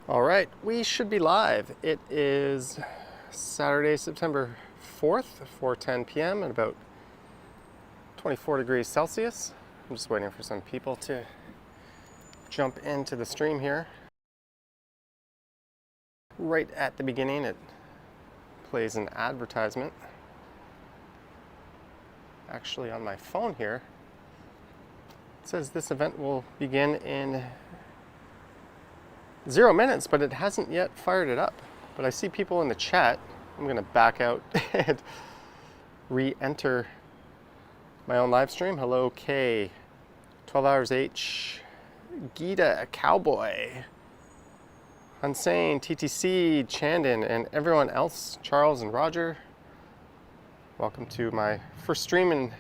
All right, we should be live. It is Saturday, September 4th, 4:10 p.m. and about 24 degrees Celsius. I'm just waiting for some people to jump into the stream here. Right at the beginning, it plays an advertisement. Actually, on my phone here, it says this event will begin in 0 minutes, but it hasn't yet fired it up. But I see people in the chat. I'm going to back out and re-enter my own live stream. Hello, K. 12 Hours H. Gita, Cowboy. Unsane, TTC, Chandon, and everyone else, Charles and Roger. Welcome to my first stream in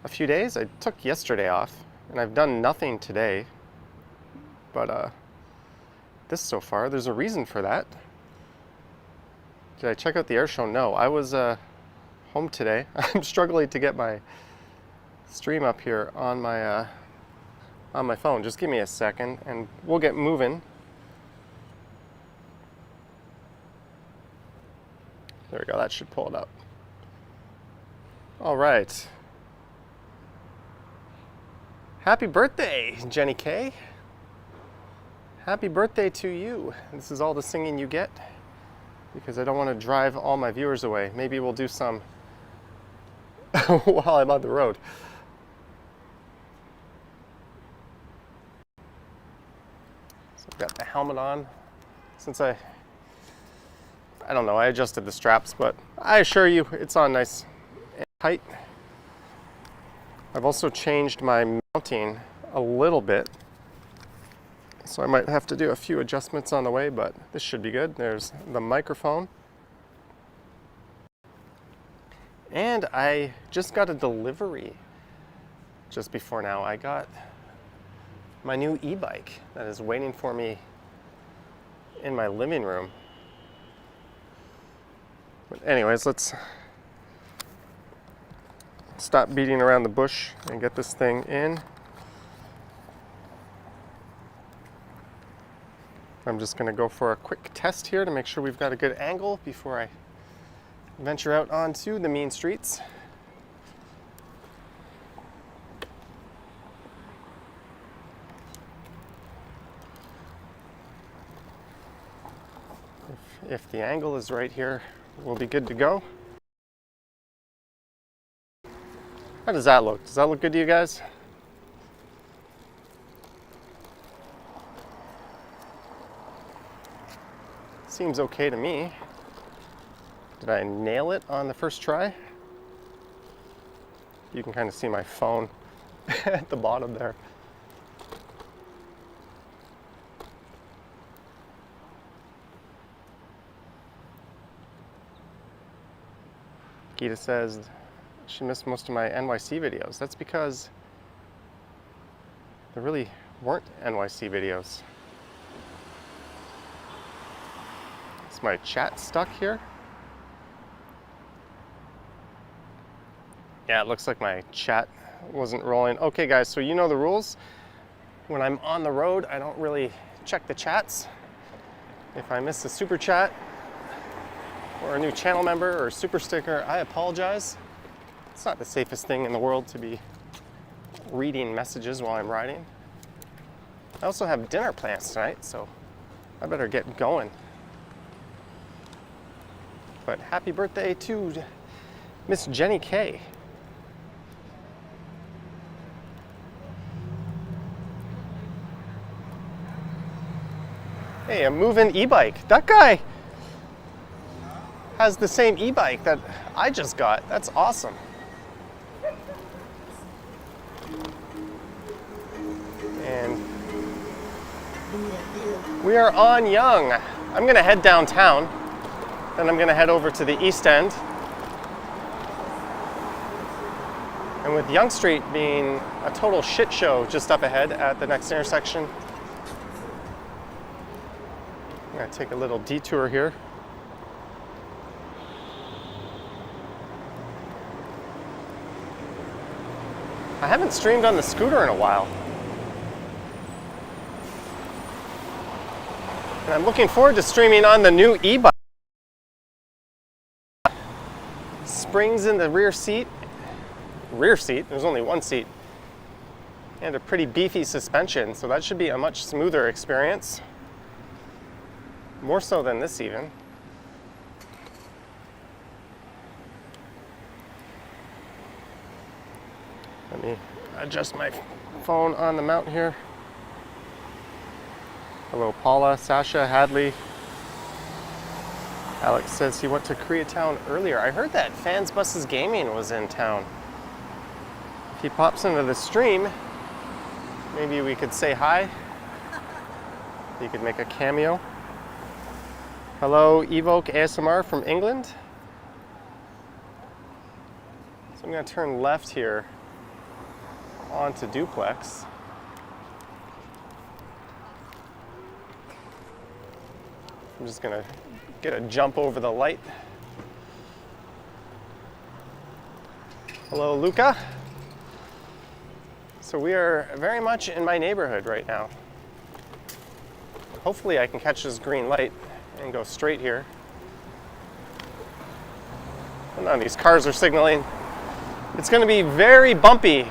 a few days. I took yesterday off, and I've done nothing today. But, this so far, there's a reason for that. Did I check out the air show? No, I was home today. I'm struggling to get my stream up here on my phone. Just give me a second and we'll get moving. There we go, that should pull it up. All right. Happy birthday, Jenny K. Happy birthday to you. This is all the singing you get because I don't want to drive all my viewers away. Maybe we'll do some while I'm on the road. So I've got the helmet on. Since I don't know, I adjusted the straps, but I assure you it's on nice and tight. I've also changed my mounting a little bit. So I might have to do a few adjustments on the way, but this should be good. There's the microphone. And I just got a delivery just before now. I got my new e-bike that is waiting for me in my living room. But anyways, let's stop beating around the bush and get this thing in. I'm just going to go for a quick test here to make sure we've got a good angle before I venture out onto the mean streets. If the angle is right here, we'll be good to go. How does that look? Does that look good to you guys? Seems okay to me. Did I nail it on the first try? You can kind of see my phone at the bottom there. Gita says she missed most of my NYC videos. That's because there really weren't NYC videos. Is my chat stuck here? Yeah, it looks like my chat wasn't rolling. Okay guys, so you know the rules. When I'm on the road, I don't really check the chats. If I miss a super chat or a new channel member or a super sticker, I apologize. It's not the safest thing in the world to be reading messages while I'm riding. I also have dinner plans tonight, so I better get going. But happy birthday to Miss Jenny K. Hey, a moving e-bike. That guy has the same e-bike that I just got. That's awesome. And we are on Yonge. I'm gonna head downtown. Then I'm going to head over to the East End. And with Yonge Street being a total shit show just up ahead at the next intersection, I'm going to take a little detour here. I haven't streamed on the scooter in a while. And I'm looking forward to streaming on the new e-bike. Springs in the rear seat. There's only one seat. And a pretty beefy suspension, so that should be a much smoother experience. More so than this even. Let me adjust my phone on the mount here. Hello Paula, Sasha, Hadley. Alex says he went to Koreatown earlier. I heard that Fans Buses Gaming was in town. If he pops into the stream, maybe we could say hi. He could make a cameo. Hello, Evoke ASMR from England. So I'm going to turn left here onto Duplex. I'm just going to get a jump over the light. Hello, Luca. So we are very much in my neighborhood right now. Hopefully I can catch this green light and go straight here. Well, none of these cars are signaling. It's going to be very bumpy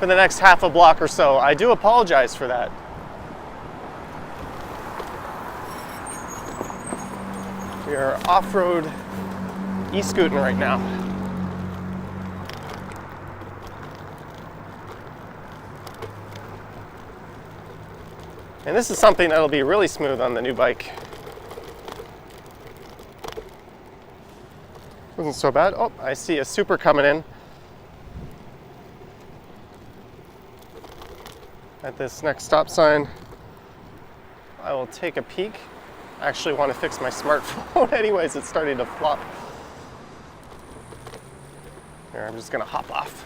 for the next half a block or so. I do apologize for that. We are off-road e-scooting right now. And this is something that'll be really smooth on the new bike. Wasn't so bad. Oh, I see a Super coming in. At this next stop sign, I will take a peek. I actually want to fix my smartphone anyways, it's starting to flop. Here, I'm just gonna hop off.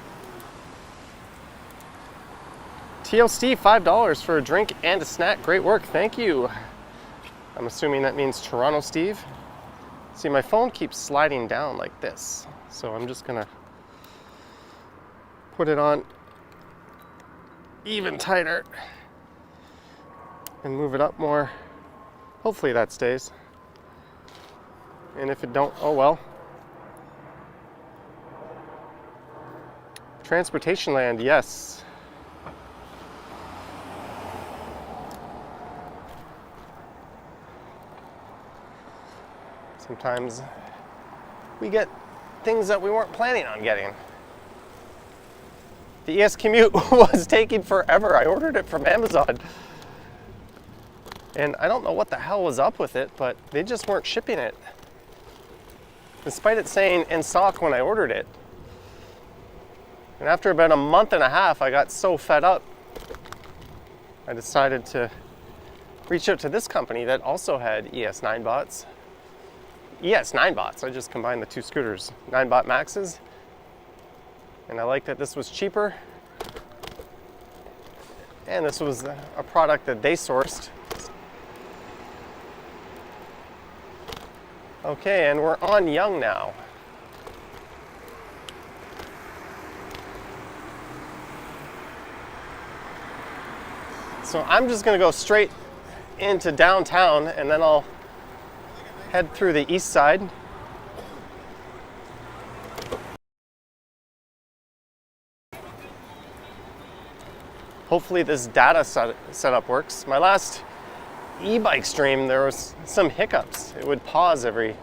TL Steve, $5 for a drink and a snack. Great work, thank you. I'm assuming that means Toronto Steve. See, my phone keeps sliding down like this, so I'm just gonna put it on even tighter and move it up more. Hopefully that stays. And if it don't, oh well. Transportation land, yes. Sometimes we get things that we weren't planning on getting. The ES Commute was taking forever. I ordered it from Amazon. And I don't know what the hell was up with it, but they just weren't shipping it. Despite it saying in stock when I ordered it. And after about a month and a half, I got so fed up, I decided to reach out to this company that also had ES9 bots. ES9 bots, I just combined the two scooters. 9-bot maxes. And I liked that this was cheaper. And this was a product that they sourced. Okay, and we're on Young now. So I'm just gonna go straight into downtown and then I'll head through the east side. Hopefully this data setup works. My last e-bike stream, there was some hiccups. It would pause every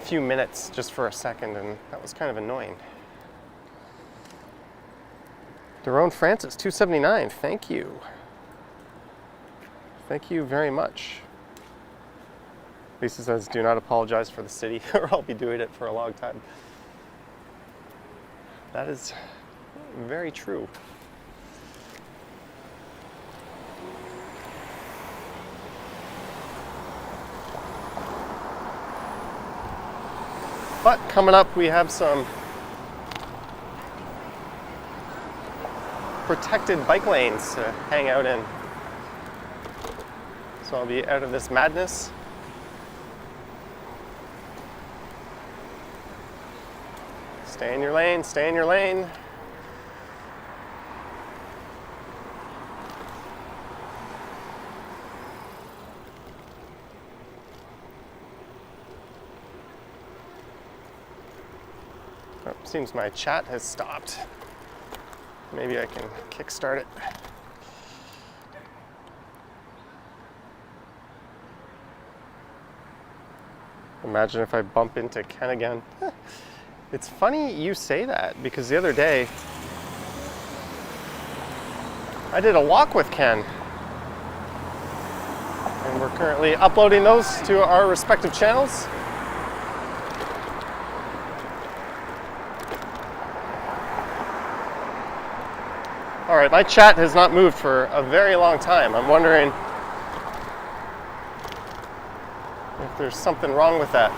few minutes just for a second, and that was kind of annoying. Daron Francis, $2.79, thank you. Thank you very much. Lisa says, do not apologize for the city, or I'll be doing it for a long time. That is very true. But coming up, we have some protected bike lanes to hang out in. So I'll be out of this madness. Stay in your lane, stay in your lane. Oh, seems my chat has stopped. Maybe I can kickstart it. Imagine if I bump into Ken again. It's funny you say that, because the other day I did a walk with Ken, and we're currently uploading those to our respective channels. All right, my chat has not moved for a very long time. I'm wondering if there's something wrong with that.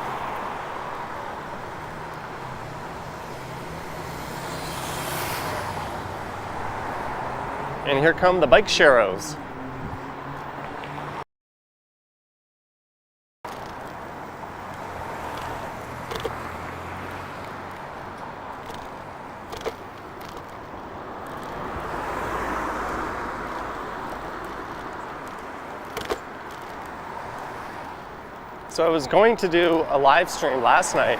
And here come the bike sharos. So I was going to do a live stream last night,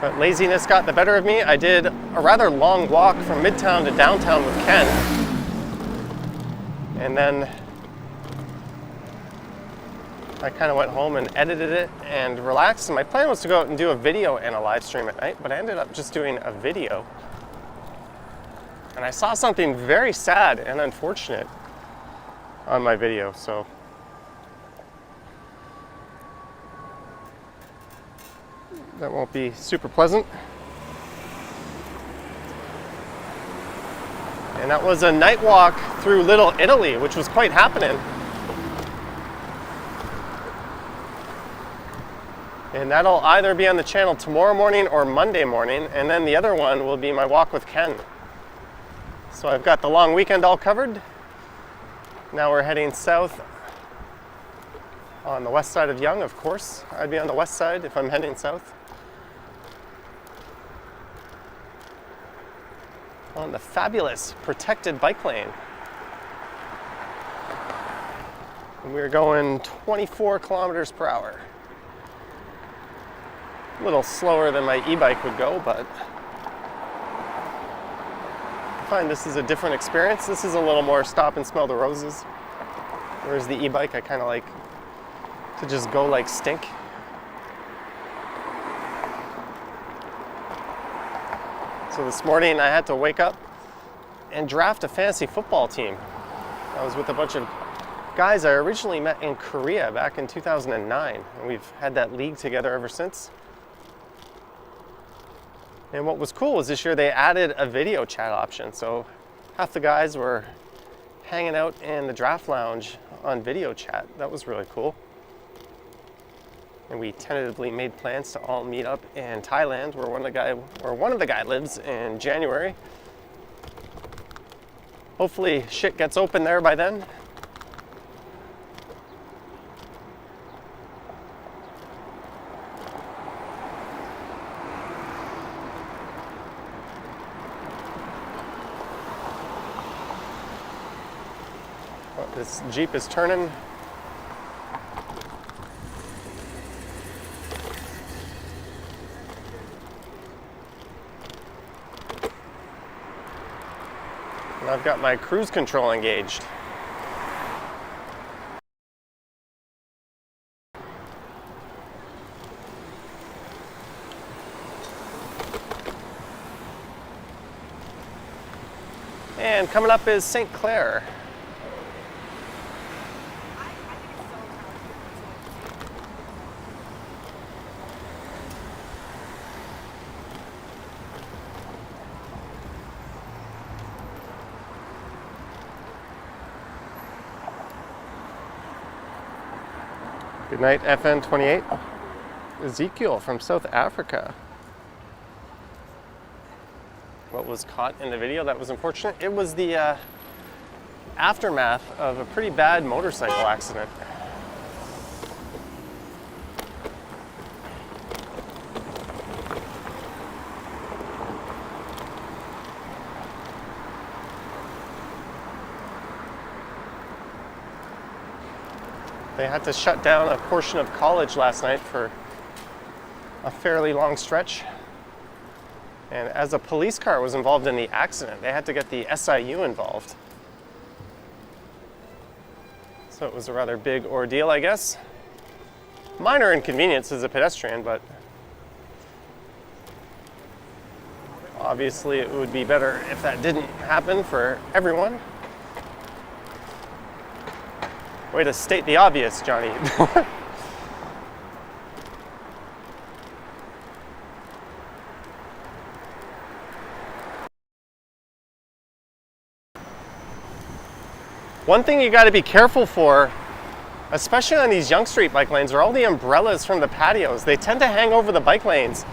but laziness got the better of me. I did a rather long walk from Midtown to downtown with Ken. And then I kind of went home and edited it and relaxed. And my plan was to go out and do a video and a live stream at night, but I ended up just doing a video. And I saw something very sad and unfortunate on my video, so that won't be super pleasant. And that was a night walk through Little Italy, which was quite happening. And that'll either be on the channel tomorrow morning or Monday morning, and then the other one will be my walk with Ken. So I've got the long weekend all covered. Now we're heading south on the west side of Yonge, of course. I'd be on the west side if I'm heading south. On the fabulous protected bike lane. And we're going 24 kilometers per hour. A little slower than my e-bike would go, but I find this is a different experience. This is a little more stop and smell the roses. Whereas the e-bike, I kind of like to just go like stink. So this morning I had to wake up and draft a fantasy football team. I was with a bunch of guys I originally met in Korea back in 2009, and we've had that league together ever since. And what was cool was this year they added a video chat option, so half the guys were hanging out in the draft lounge on video chat. That was really cool. And we tentatively made plans to all meet up in Thailand, where one of the guys lives, in January. Hopefully shit gets open there by then. Well, this Jeep is turning. And I've got my cruise control engaged. And coming up is St. Clair. Good night, FN28. Ezekiel from South Africa. What was caught in the video that was unfortunate? It was the aftermath of a pretty bad motorcycle accident. They had to shut down a portion of college last night for a fairly long stretch. And as a police car was involved in the accident, they had to get the SIU involved. So it was a rather big ordeal, I guess. Minor inconvenience as a pedestrian, but obviously it would be better if that didn't happen for everyone. Way to state the obvious, Johnny. One thing you got to be careful for, especially on these Yonge Street bike lanes, are all the umbrellas from the patios. They tend to hang over the bike lanes,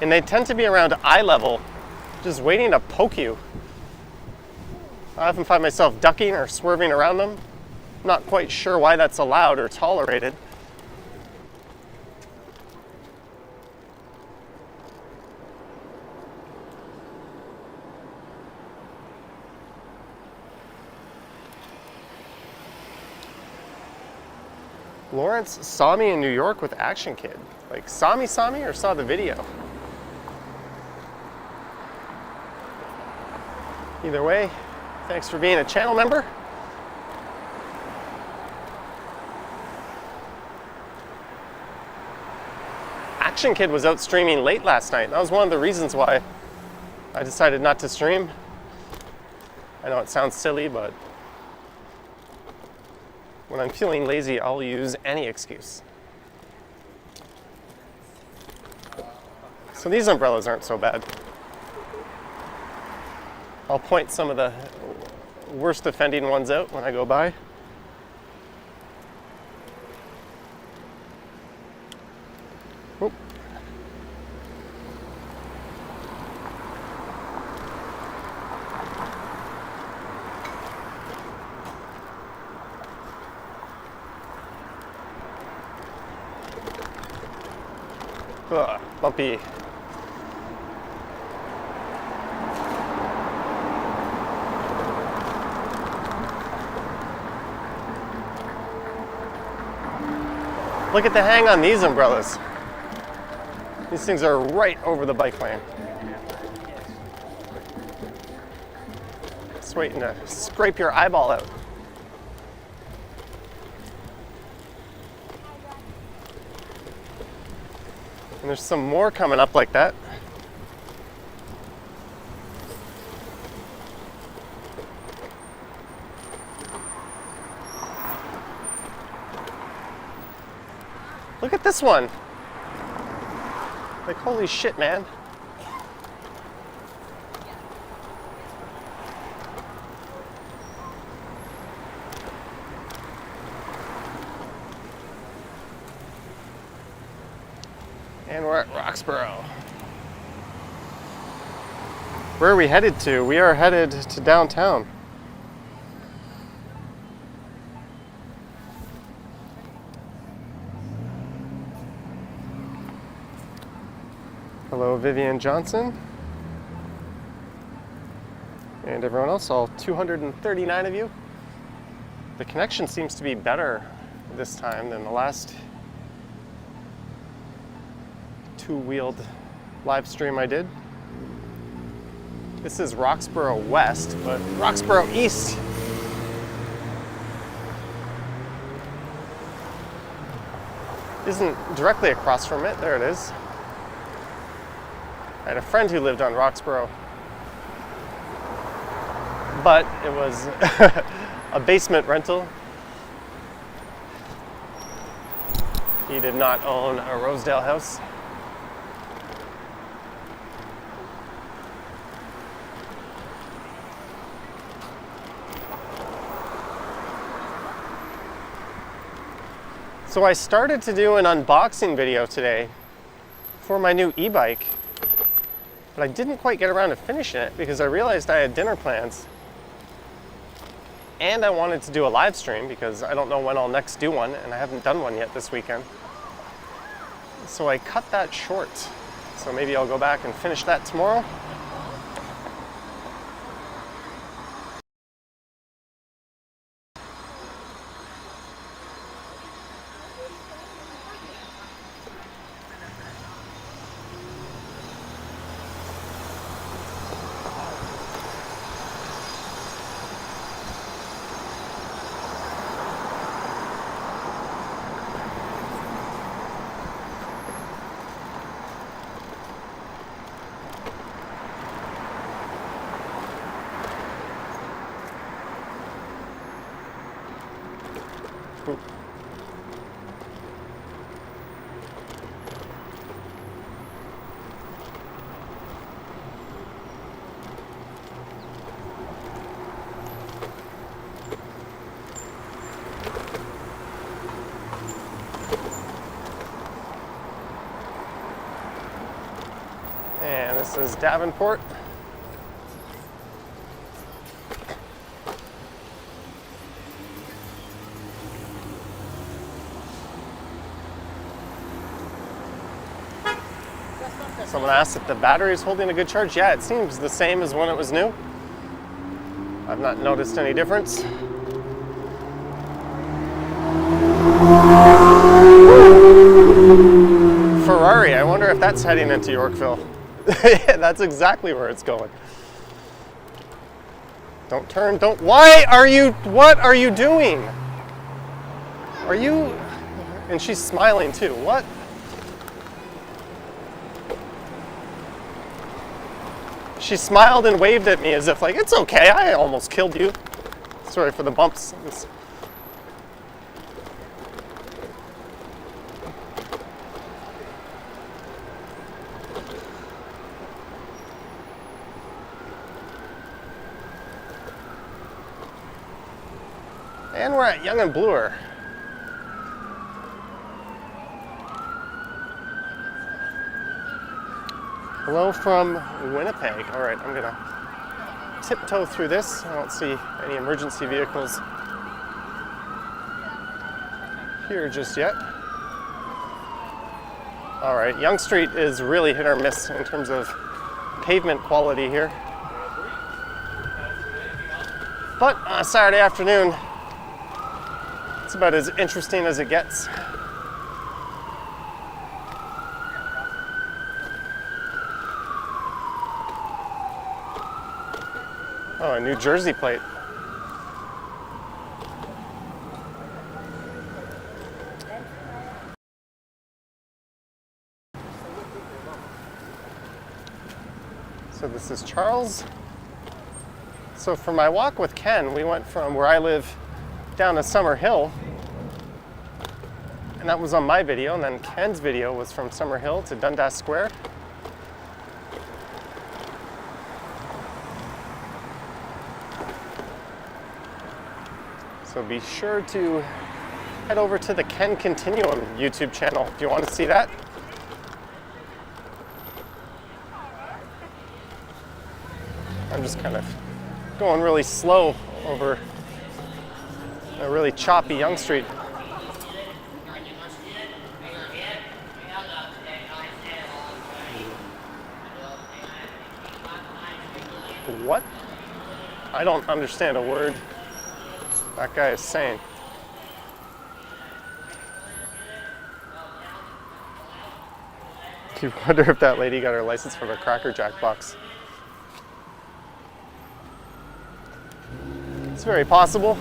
and they tend to be around eye level, just waiting to poke you. I often find myself ducking or swerving around them. Not quite sure why that's allowed or tolerated. Lawrence saw me in New York with Action Kid. Like, saw me or saw the video? Either way, thanks for being a channel member. Action Kid was out streaming late last night. That was one of the reasons why I decided not to stream. I know it sounds silly, but when I'm feeling lazy, I'll use any excuse. So these umbrellas aren't so bad. I'll point some of the worst offending ones out when I go by. Oop. Ugh, bumpy. Look at the hang on these umbrellas. These things are right over the bike lane. Just waiting to scrape your eyeball out. And there's some more coming up like that. Look at this one. Like, holy shit, man. And we're at Roxborough. Where are we headed to? We are headed to downtown. Hello, Vivian Johnson. And everyone else, all 239 of you. The connection seems to be better this time than the last two-wheeled live stream I did. This is Roxborough West, but Roxborough East isn't directly across from it. There it is. I had a friend who lived on Roxborough, but it was a basement rental. He did not own a Rosedale house. So I started to do an unboxing video today for my new e-bike, but I didn't quite get around to finishing it because I realized I had dinner plans. And I wanted to do a live stream because I don't know when I'll next do one, and I haven't done one yet this weekend. So I cut that short. So maybe I'll go back and finish that tomorrow. Oop. And this is Davenport. Someone asked if the battery is holding a good charge. Yeah, it seems the same as when it was new. I've not noticed any difference. Ferrari, I wonder if that's heading into Yorkville. Yeah, that's exactly where it's going. Don't turn, don't, what are you doing? Are you, and she's smiling too, what? She smiled and waved at me as if like, it's okay, I almost killed you. Sorry for the bumps. And we're at Young and Bloor. Hello from Winnipeg. All right, I'm gonna tiptoe through this. I don't see any emergency vehicles here just yet. All right, Yonge Street is really hit or miss in terms of pavement quality here. But on a Saturday afternoon, it's about as interesting as it gets. Oh, a New Jersey plate. So this is Charles. So for my walk with Ken, we went from where I live down to Summer Hill. And that was on my video, and then Ken's video was from Summer Hill to Dundas Square. So be sure to head over to the Ken Continuum YouTube channel if you want to see that. I'm just kind of going really slow over a really choppy Yonge Street. What? I don't understand a word that guy is saying. You wonder if that lady got her license from a Cracker Jack box. It's very possible.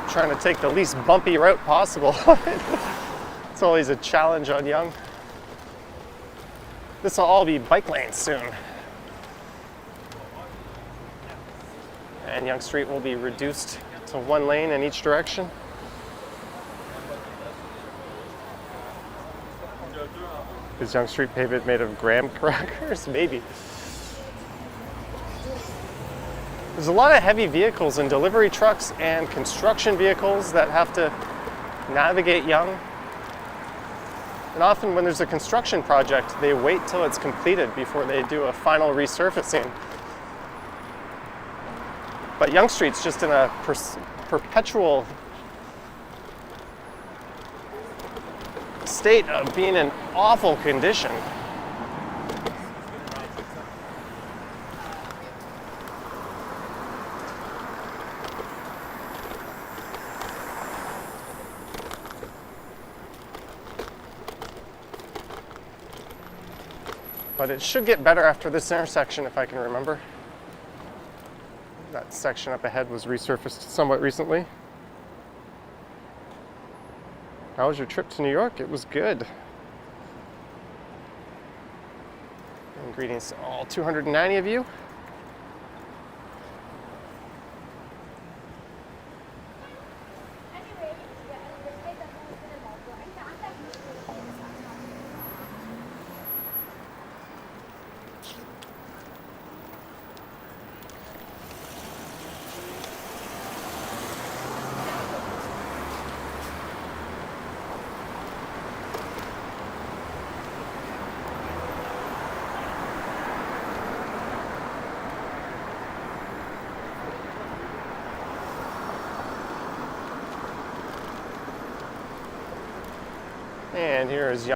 Trying to take the least bumpy route possible. It's always a challenge on Yonge. This will all be bike lanes soon. And Yonge Street will be reduced to one lane in each direction. Is Yonge Street pavement made of graham crackers? Maybe. There's a lot of heavy vehicles and delivery trucks and construction vehicles that have to navigate Yonge. And often when there's a construction project, they wait till it's completed before they do a final resurfacing. But Yonge Street's just in a perpetual state of being in awful condition. But it should get better after this intersection if I can remember. That section up ahead was resurfaced somewhat recently. How was your trip to New York? It was good. And greetings to all 290 of you. And here is young.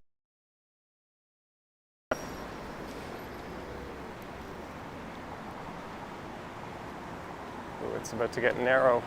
Ooh, it's about to get narrow.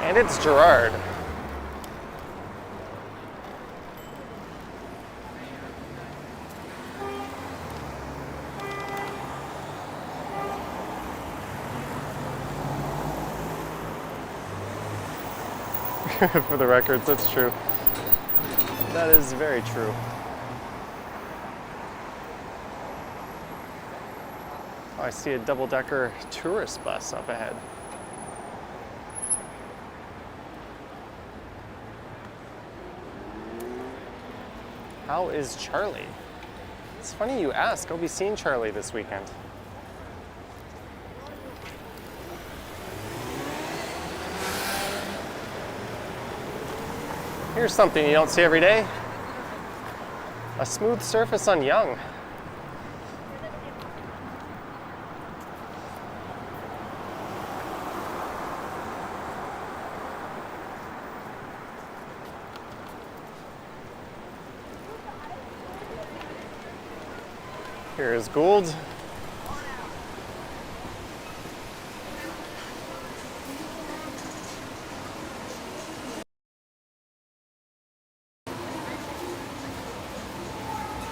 And it's Gerard. For the records, that's true. That is very true. Oh, I see a double-decker tourist bus up ahead. How is Charlie? It's funny you ask. I'll be seeing Charlie this weekend. Here's something you don't see every day. A smooth surface on Yonge. Here is Gould.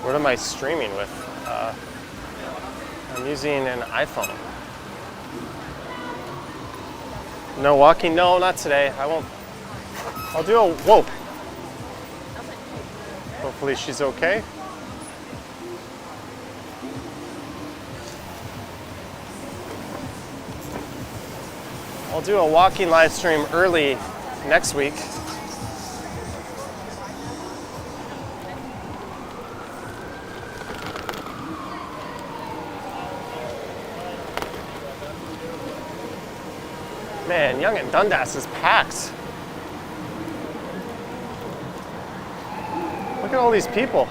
What am I streaming with? I'm using an iPhone. No walking? No, not today. I won't. I'll do a whoa. Hopefully she's okay. I'll do a walking live stream early next week. Man, Yonge and Dundas is packed. Look at all these people.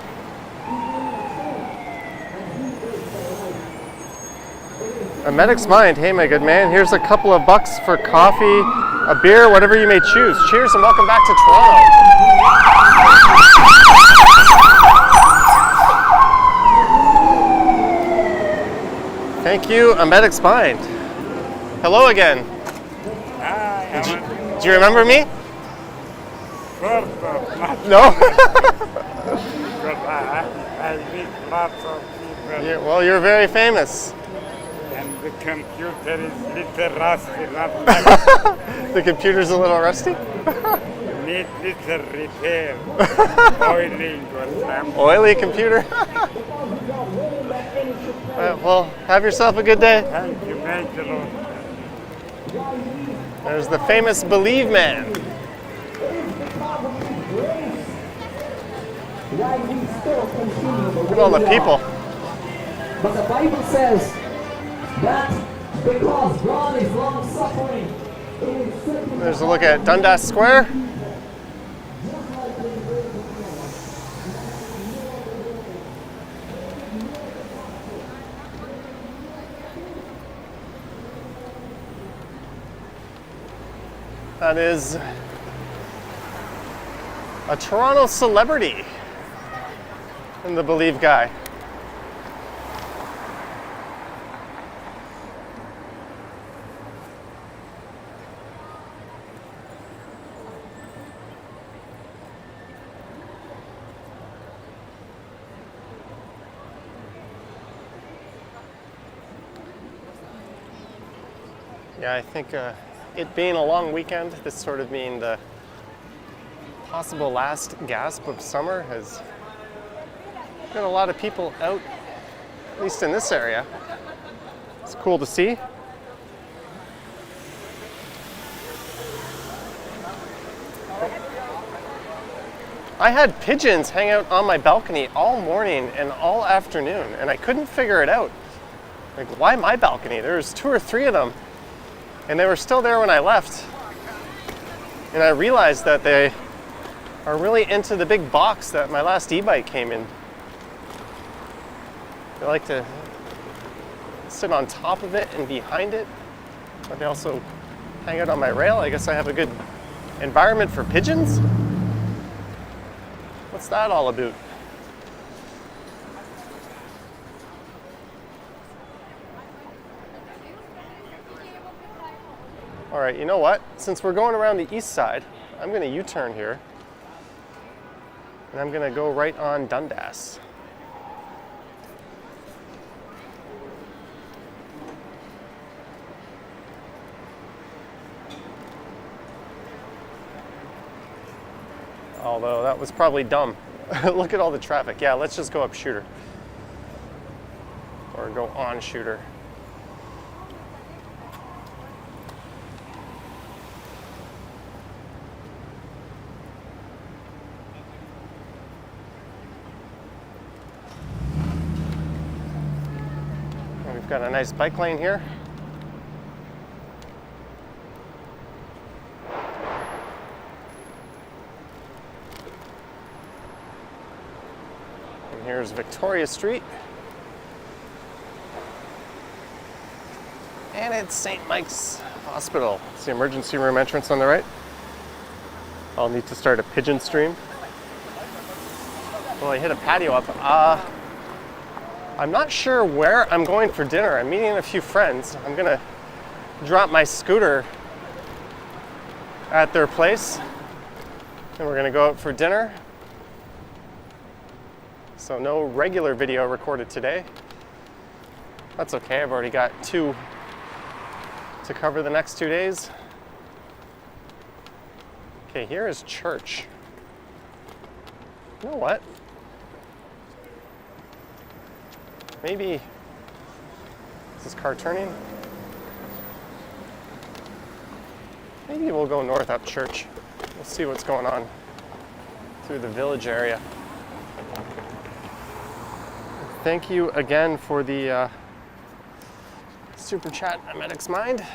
A medic's mind. Hey, my good man, here's a couple of bucks for coffee, a beer, whatever you may choose. Cheers and welcome back to Toronto. Thank you, a medic's mind. Hello again. Do you remember me? No? I meet lots of people. Yeah, well, you're very famous. And the computer is little rusty, not like The computer's a little rusty? need little repair. Oiling or something. Oily computer? Well, have yourself a good day. Thank you, Lord. There's the famous Believe Man. why we still continue the Look at way all the we people. are. But the Bible says that because God is long-suffering, it is certain There's a look at Dundas Square. That is a Toronto celebrity in the Believe guy. Yeah, I think it being a long weekend, this sort of being the possible last gasp of summer, has got a lot of people out, at least in this area. It's cool to see. I had pigeons hang out on my balcony all morning and all afternoon, and I couldn't figure it out. Like, why my balcony? There's 2 or 3 of them, and they were still there when I left. And I realized that they are really into the big box that my last e-bike came in. They like to sit on top of it and behind it, but they also hang out on my rail. I guess I have a good environment for pigeons. What's that all about? All right, you know what? Since we're going around the east side, I'm going to U-turn here, and I'm going to go right on Dundas. Although that was probably dumb. Look at all the traffic. Yeah, let's just go up Shooter. Or go on Shooter. And we've got a nice bike lane here. Here's Victoria Street. And it's St. Mike's Hospital. It's the emergency room entrance on the right. I'll need to start a pigeon stream. Well, I hit a patio up. I'm not sure where I'm going for dinner. I'm meeting a few friends. I'm gonna drop my scooter at their place, and we're gonna go out for dinner. So no regular video recorded today. That's okay, I've already got 2 to cover the next 2 days. Okay, here is church. You know what? Maybe, is this car turning? Maybe we'll go north up church. We'll see what's going on through the village area. Thank you again for the super chat, A Medic's Mind.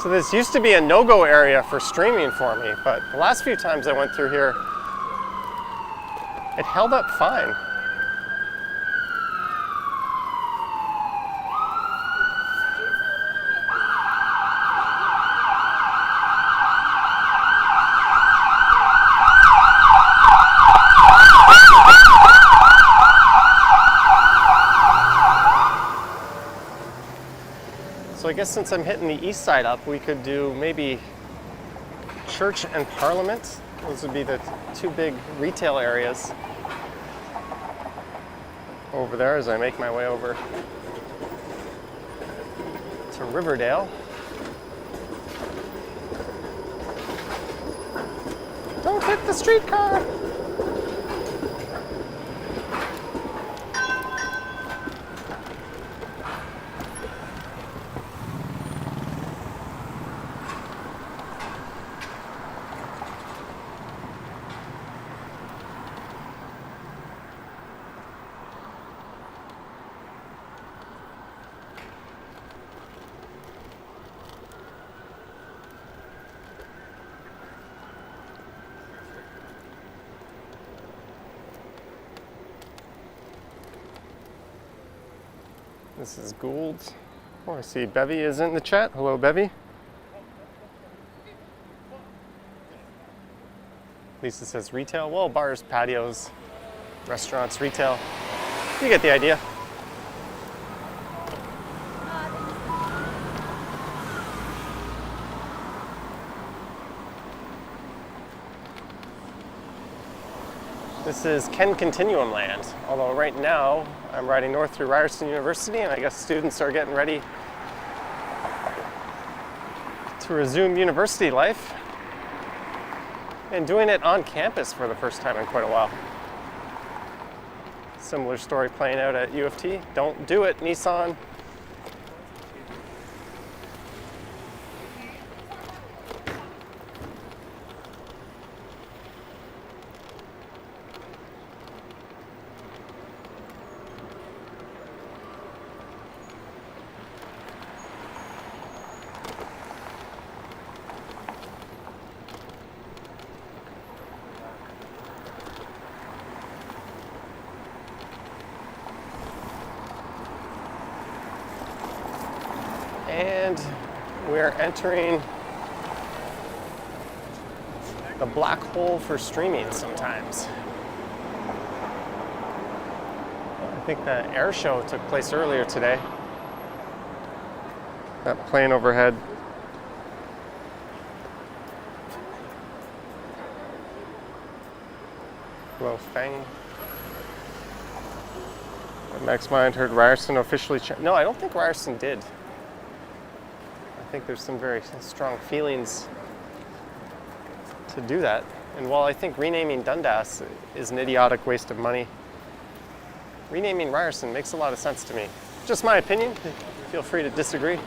So this used to be a no-go area for streaming for me, but the last few times I went through here, it held up fine. So I guess since I'm hitting the east side up, we could do maybe Church and Parliament. Those would be the 2 big retail areas over there as I make my way over to Riverdale. Don't hit the streetcar! This is Gould's. Oh, I see Bevy is in the chat. Hello, Bevy. Lisa says retail. Well, bars, patios, restaurants, retail. You get the idea. This is Ken Continuum land, although right now I'm riding north through Ryerson University, and I guess students are getting ready to resume university life and doing it on campus for the first time in quite a while. Similar story playing out at U of T. Don't do it, Nissan. And we're entering the black hole for streaming sometimes. I think the air show took place earlier today. That plane overhead. Hello, Fang. Max Mind heard Ryerson officially. No, I don't think Ryerson did. I think there's some very strong feelings to do that. And while I think renaming Dundas is an idiotic waste of money, renaming Ryerson makes a lot of sense to me. Just my opinion. Feel free to disagree.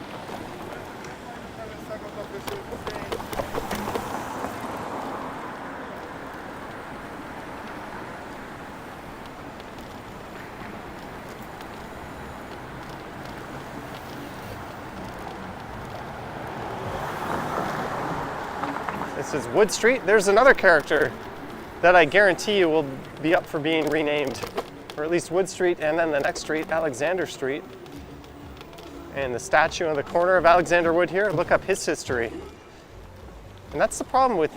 This is Wood Street. There's another character that I guarantee you will be up for being renamed, or at least Wood Street, and then the next street, Alexander Street. And the statue in the corner of Alexander Wood here, look up his history. And that's the problem with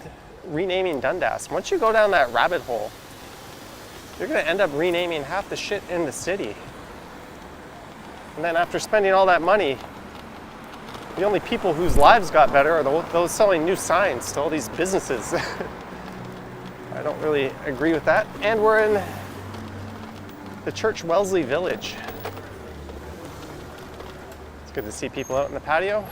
renaming Dundas. Once you go down that rabbit hole, you're going to end up renaming half the shit in the city. And then after spending all that money, the only people whose lives got better are those selling new signs to all these businesses. I don't really agree with that. And we're in the Church Wellesley Village. It's good to see people out in the patio.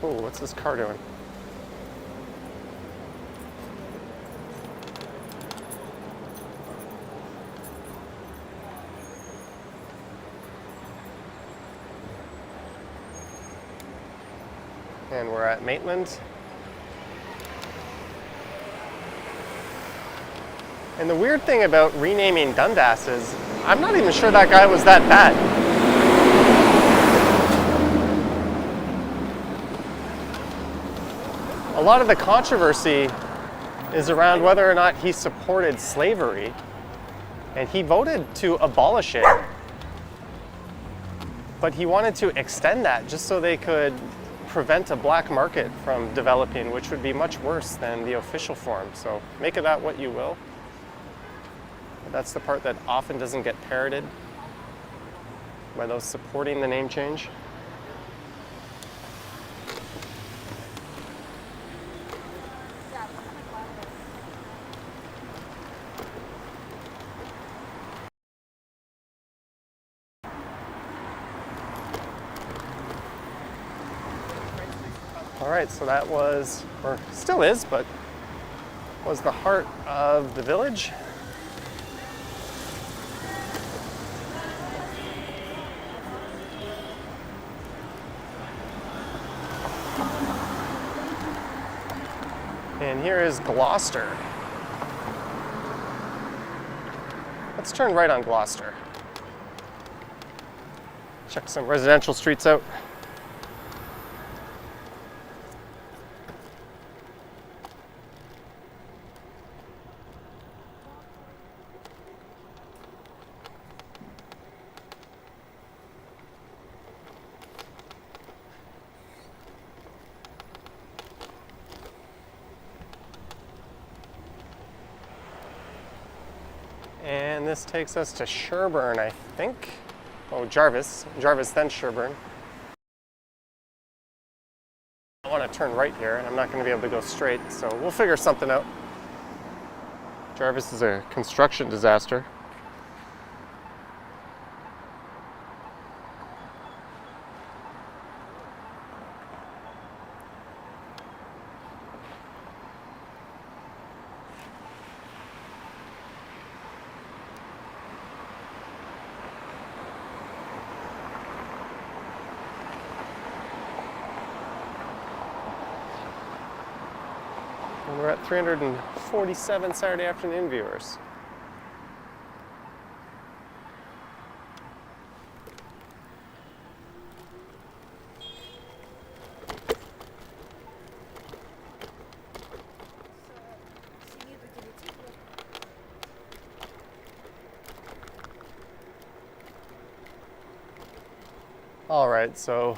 Oh, what's this car doing? And we're at Maitland. And the weird thing about renaming Dundas is, I'm not even sure that guy was that bad. A lot of the controversy is around whether or not he supported slavery, and he voted to abolish it, but he wanted to extend that just so they could prevent a black market from developing, which would be much worse than the official form. So make of that what you will. That's the part that often doesn't get parroted by those supporting the name change. All right, so that was, or still is, but was the heart of the village. And here is Gloucester. Let's turn right on Gloucester. Check some residential streets out. And this takes us to Sherburne, I think. Oh, Jarvis, then Sherburne. I want to turn right here, and I'm not going to be able to go straight, so we'll figure something out. Jarvis is a construction disaster. And we're at 347 Saturday afternoon viewers. All right, so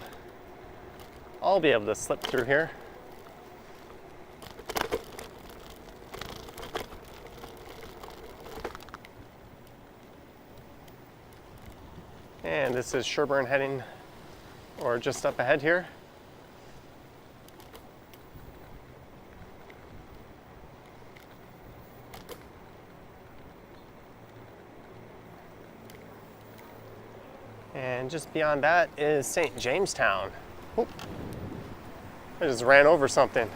I'll be able to slip through here. And this is Sherburne heading, or just up ahead here. And just beyond that is St. Jamestown. Oop. I just ran over something.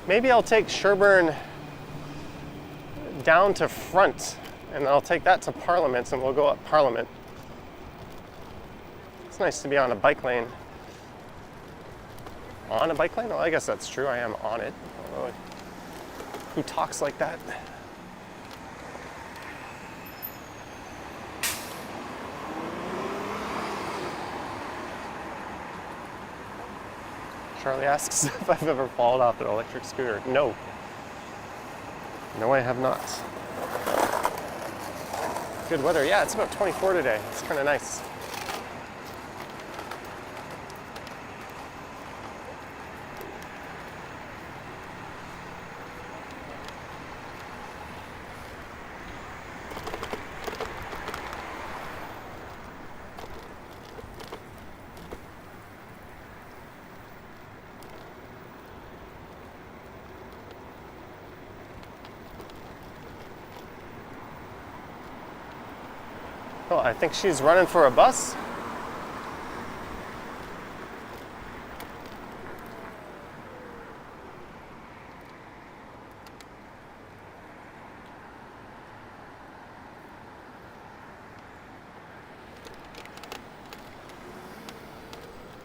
Maybe I'll take Sherburne down to Front, and I'll take that to Parliament, and we'll go up Parliament. It's nice to be on a bike lane. On a bike lane? Well, I guess that's true. I am on it. Although, who talks like that? Charlie asks if I've ever fallen off an electric scooter. No. No, I have not. Good weather. Yeah, it's about 24 today. It's kind of nice. Oh, I think she's running for a bus.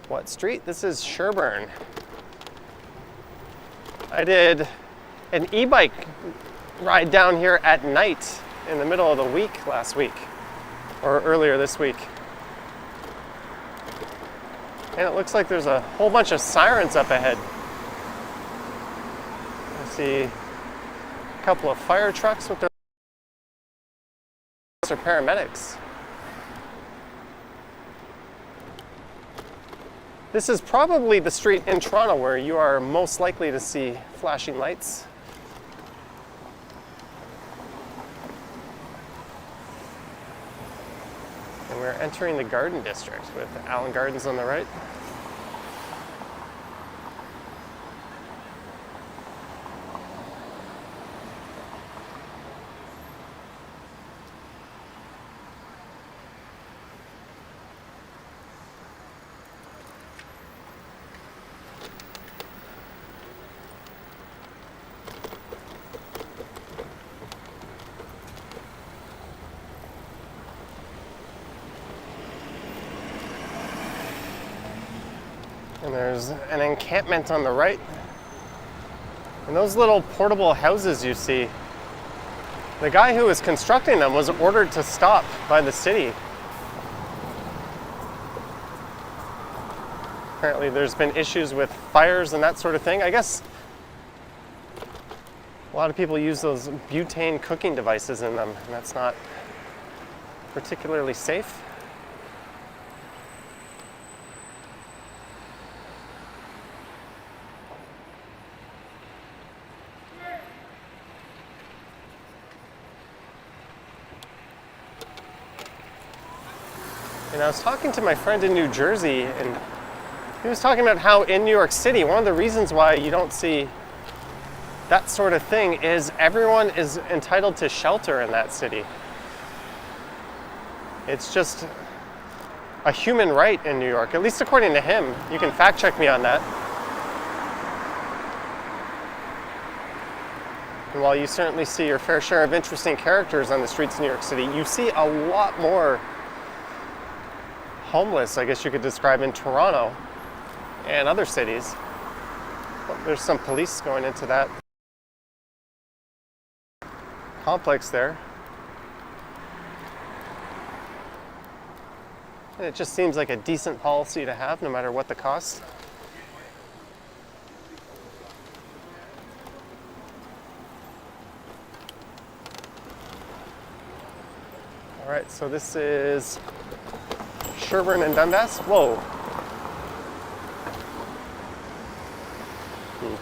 What street? This is Sherburne. I did an e-bike ride down here at night in the middle of the week last week. Or earlier this week. And it looks like there's a whole bunch of sirens up ahead. I see a couple of fire trucks with their paramedics. This is probably the street in Toronto where you are most likely to see flashing lights. And we're entering the Garden District with Allen Gardens on the right. And there's an encampment on the right. And those little portable houses you see, the guy who was constructing them was ordered to stop by the city. Apparently there's been issues with fires and that sort of thing. I guess a lot of people use those butane cooking devices in them, and that's not particularly safe. And I was talking to my friend in New Jersey, and he was talking about how in New York City, one of the reasons why you don't see that sort of thing is everyone is entitled to shelter in that city. It's just a human right in New York, at least according to him. You can fact check me on that. And while you certainly see your fair share of interesting characters on the streets of New York City, you see a lot more homeless, I guess you could describe, in Toronto and other cities. Well, there's some police going into that complex there. And it just seems like a decent policy to have, no matter what the cost. All right, so this is Sherbourne and Dundas. Whoa.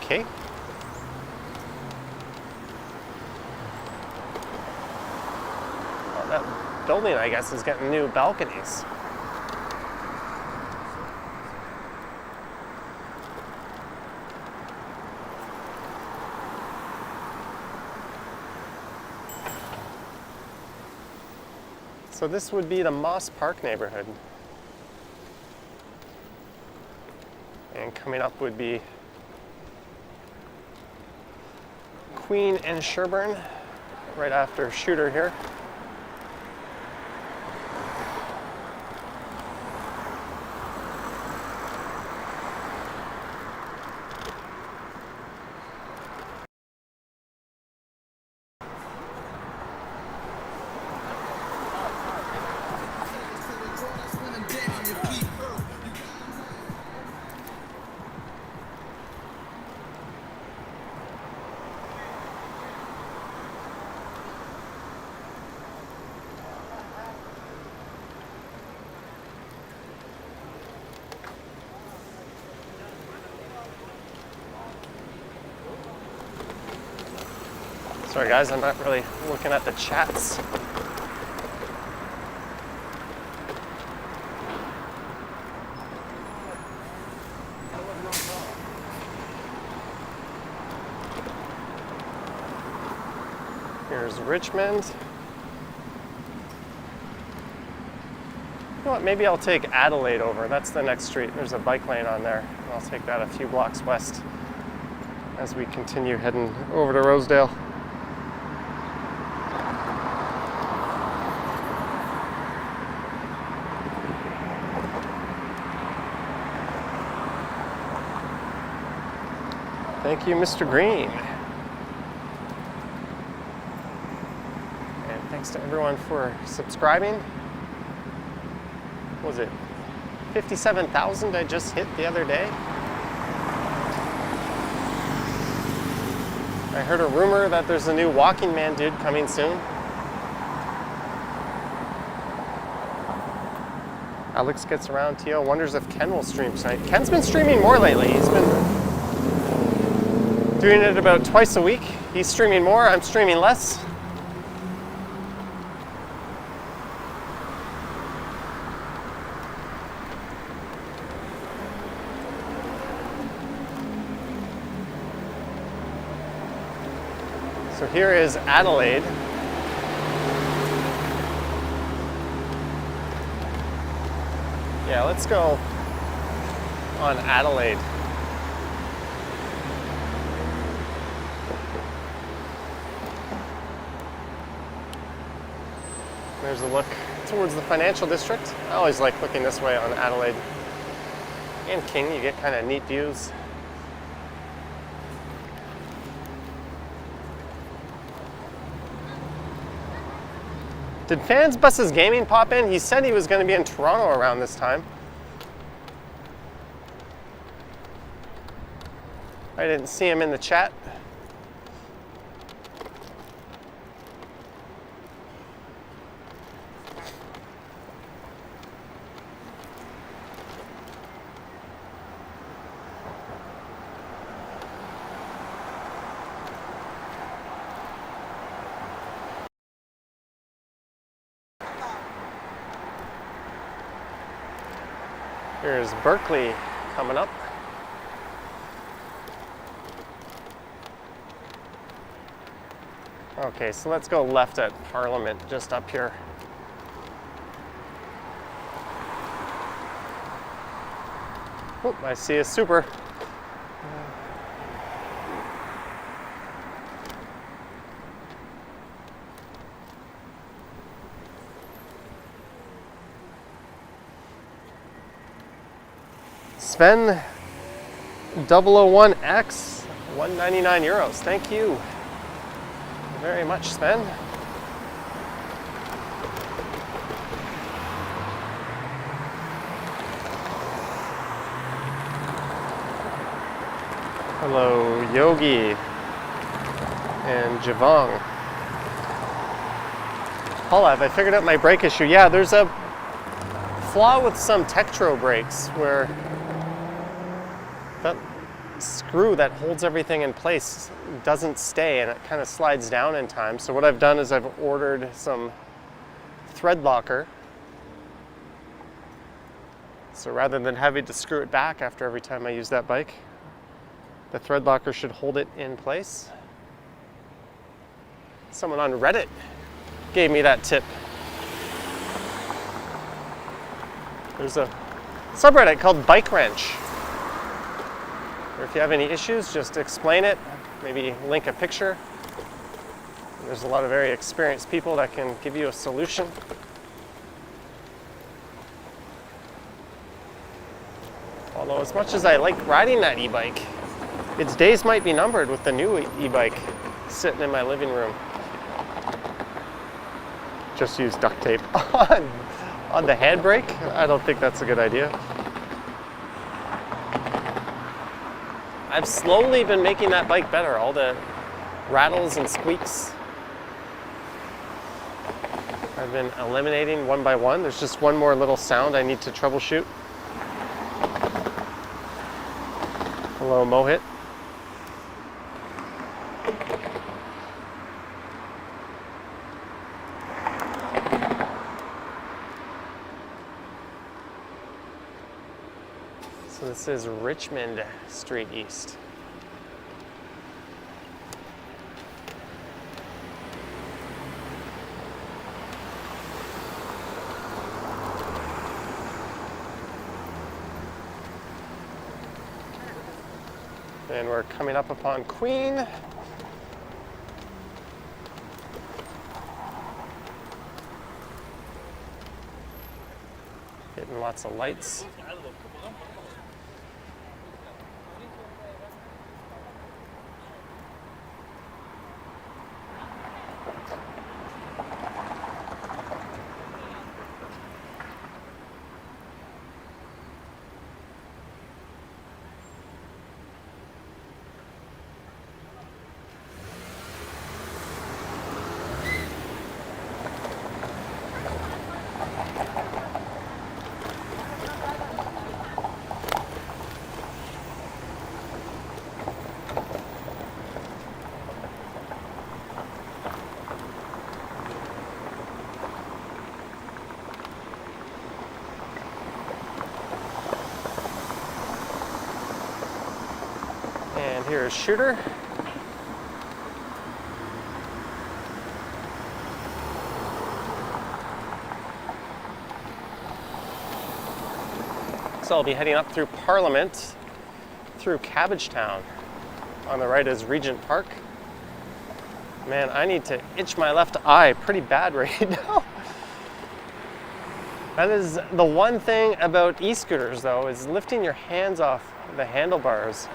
Okay. Oh, that building, I guess, is getting new balconies. So this would be the Moss Park neighborhood. And coming up would be Queen and Sherbourne, right after Shooter here. Sorry guys, I'm not really looking at the chats. Here's Richmond. You know what, maybe I'll take Adelaide over. That's the next street. There's a bike lane on there. I'll take that a few blocks west as we continue heading over to Rosedale. Thank you, Mr. Green. And thanks to everyone for subscribing. What was it 57,000 I just hit the other day? I heard a rumor that there's a new Walking Man dude coming soon. Alex gets around. Tio wonders if Ken will stream tonight. Ken's been streaming more lately. He's been doing it about twice a week. He's streaming more, I'm streaming less. So here is Adelaide. Yeah, let's go on Adelaide. There's a look towards the financial district. I always like looking this way on Adelaide and King. You get kind of neat views. Did Fans Buses Gaming pop in? He said he was going to be in Toronto around this time. I didn't see him in the chat. Here's Berkeley coming up. Okay, so let's go left at Parliament, just up here. Oh, I see a super. Sven 001X, 199 euros. Thank you very much, Sven. Hello, Yogi and Javong. Olav, I figured out my brake issue. Yeah, there's a flaw with some Tektro brakes where that screw that holds everything in place doesn't stay and it kind of slides down in time. So what I've done is I've ordered some thread locker. So rather than having to screw it back after every time I use that bike, the thread locker should hold it in place. Someone on Reddit gave me that tip. There's a subreddit called Bike Wrench. Or if you have any issues, just explain it, maybe link a picture. There's a lot of very experienced people that can give you a solution. Although as much as I like riding that e-bike, its days might be numbered with the new e-bike sitting in my living room. Just use duct tape on the handbrake. I don't think that's a good idea. I've slowly been making that bike better. All the rattles and squeaks I've been eliminating one by one. There's just one more little sound I need to troubleshoot. Hello, Mohit. So this is Richmond Street East. And we're coming up upon Queen. Getting lots of lights. And here's Shooter. So I'll be heading up through Parliament, through Cabbagetown. On the right is Regent Park. Man, I need to itch my left eye pretty bad right now. That is the one thing about e-scooters though, is lifting your hands off the handlebars.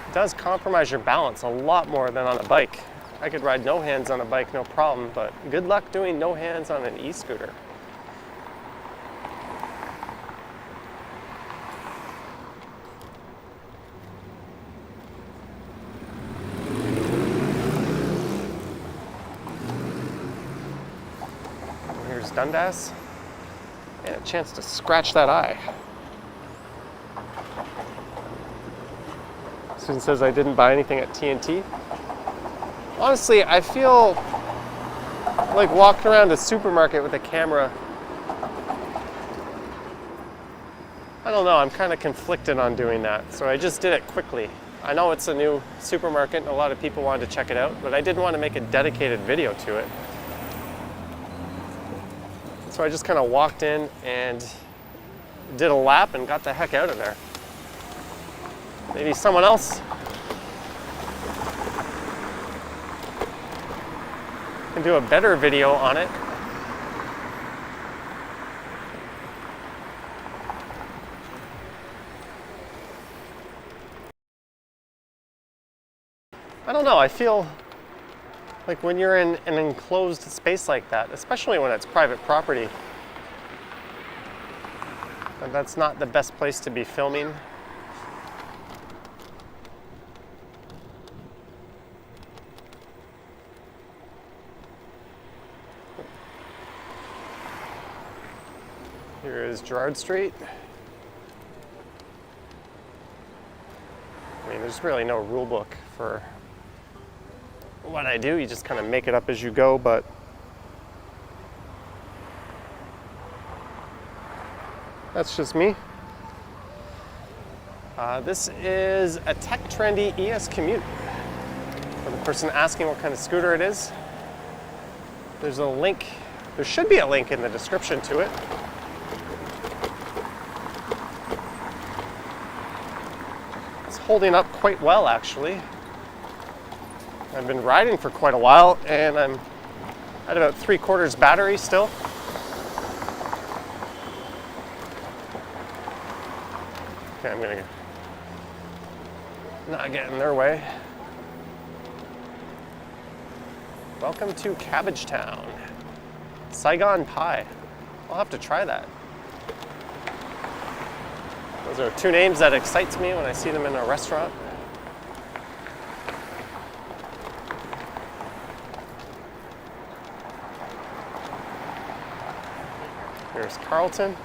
It does compromise your balance a lot more than on a bike. I could ride no hands on a bike, no problem, but good luck doing no hands on an e-scooter. Here's Dundas, and a chance to scratch that eye. Susan says I didn't buy anything at TNT. Honestly, I feel like walking around a supermarket with a camera. I don't know, I'm kind of conflicted on doing that, so I just did it quickly. I know it's a new supermarket and a lot of people wanted to check it out, but I didn't want to make a dedicated video to it. So I just kind of walked in and did a lap and got the heck out of there. Maybe someone else can do a better video on it. I don't know, I feel like when you're in an enclosed space like that, especially when it's private property, that's not the best place to be filming. Here is Gerrard Street. I mean, there's really no rule book for what I do. You just kind of make it up as you go, but that's just me. This is a tech trendy ES Commute. For the person asking what kind of scooter it is, there's a link. There should be a link in the description to it. It's holding up quite well, actually. I've been riding for quite a while, and I'm at about 3/4 battery still. Okay, I'm gonna not get in their way. Welcome to Cabbagetown. Saigon pie. I'll have to try that. Those are two names that excite me when I see them in a restaurant. Here's Carlton.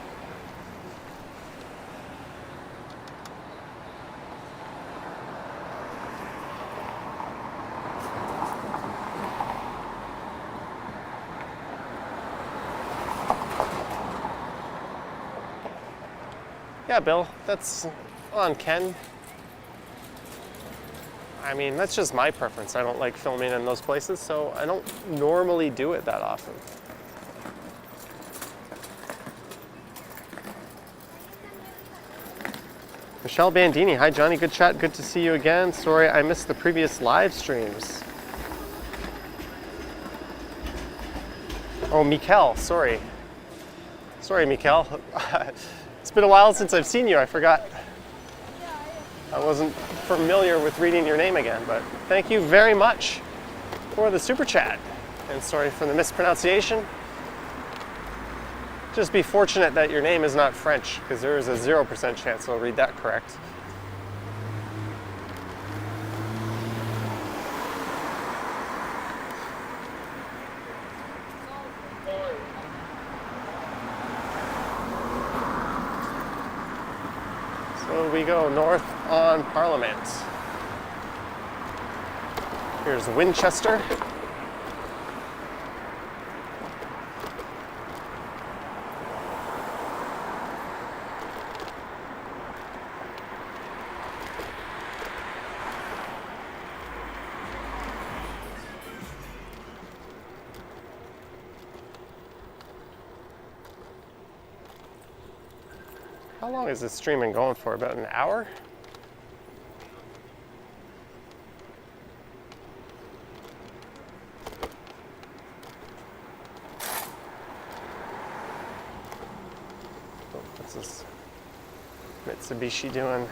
Yeah, Bill, that's on Ken. I mean, that's just my preference. I don't like filming in those places, so I don't normally do it that often. Michelle Bandini, hi Johnny, good chat, good to see you again. Sorry I missed the previous live streams. Oh, Mikel, sorry. Sorry, Mikel. It's been a while since I've seen you, I forgot. I wasn't familiar with reading your name again, but thank you very much for the super chat. And sorry for the mispronunciation. Just be fortunate that your name is not French, because there is a 0% chance I'll read that correct. So we go north on Parliament. Here's Winchester. How long is this stream been going for? About an hour? Oh, what's this Mitsubishi doing?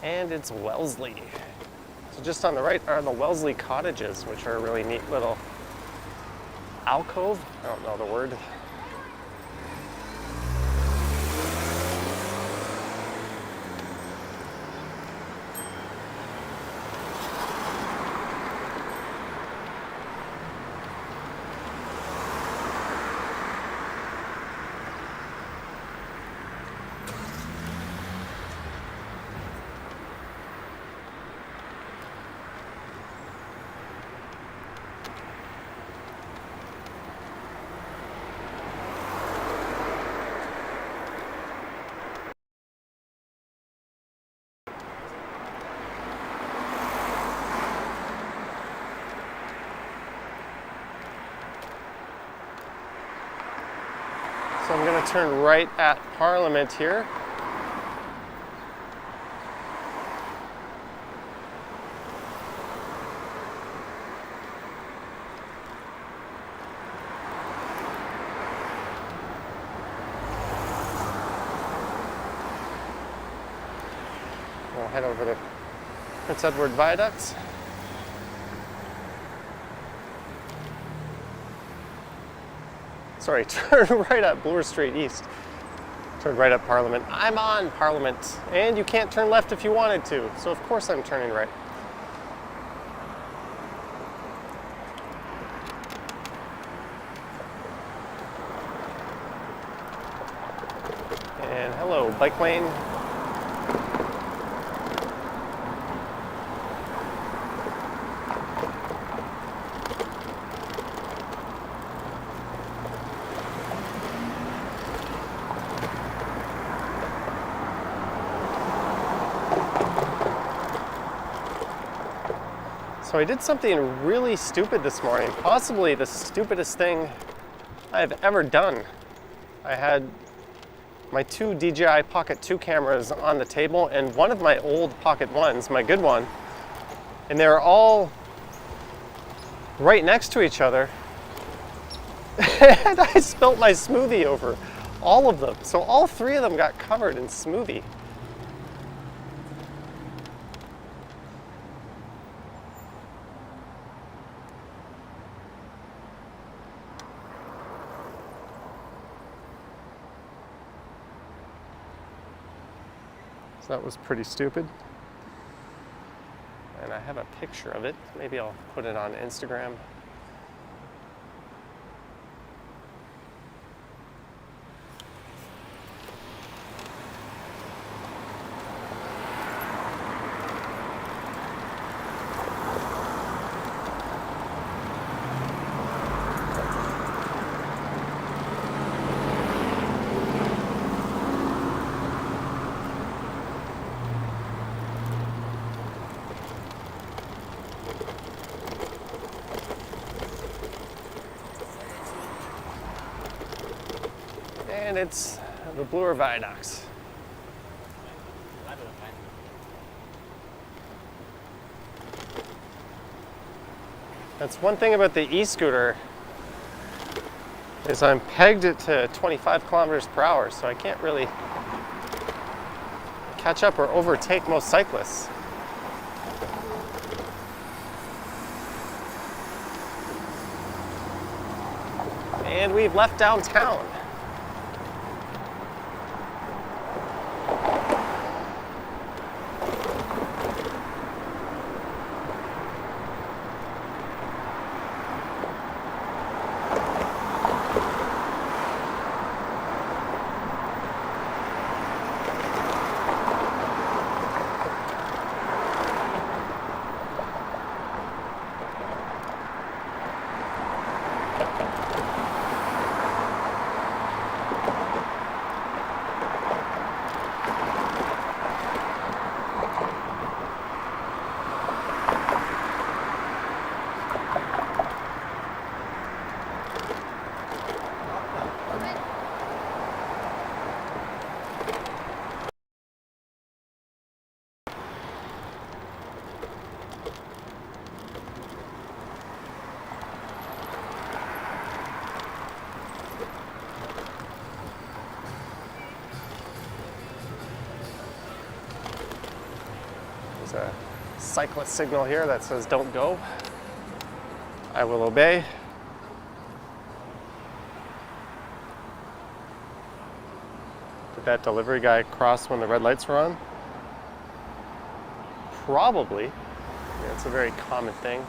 And it's Wellesley. So just on the right are the Wellesley cottages, which are a really neat little alcove. I don't know the word. So I'm going to turn right at Parliament here. We'll head over to Prince Edward Viaduct. Sorry, turn right at Bloor Street East. Turn right at Parliament. I'm on Parliament. And you can't turn left if you wanted to. So of course I'm turning right. And hello, bike lane. So I did something really stupid this morning, possibly the stupidest thing I've ever done. I had my two DJI Pocket 2 cameras on the table and one of my old Pocket 1s, my good one, and they were all right next to each other. And I spilt my smoothie over all of them. So all three of them got covered in smoothie. So that was pretty stupid. And I have a picture of it. Maybe I'll put it on Instagram. And it's the Bloor Viaducts. That's one thing about the e-scooter is I'm pegged it to 25 kilometers per hour, so I can't really catch up or overtake most cyclists. And we've left downtown. There's a cyclist signal here that says don't go. I will obey. Did that delivery guy cross when the red lights were on? Probably. Yeah, it's a very common thing.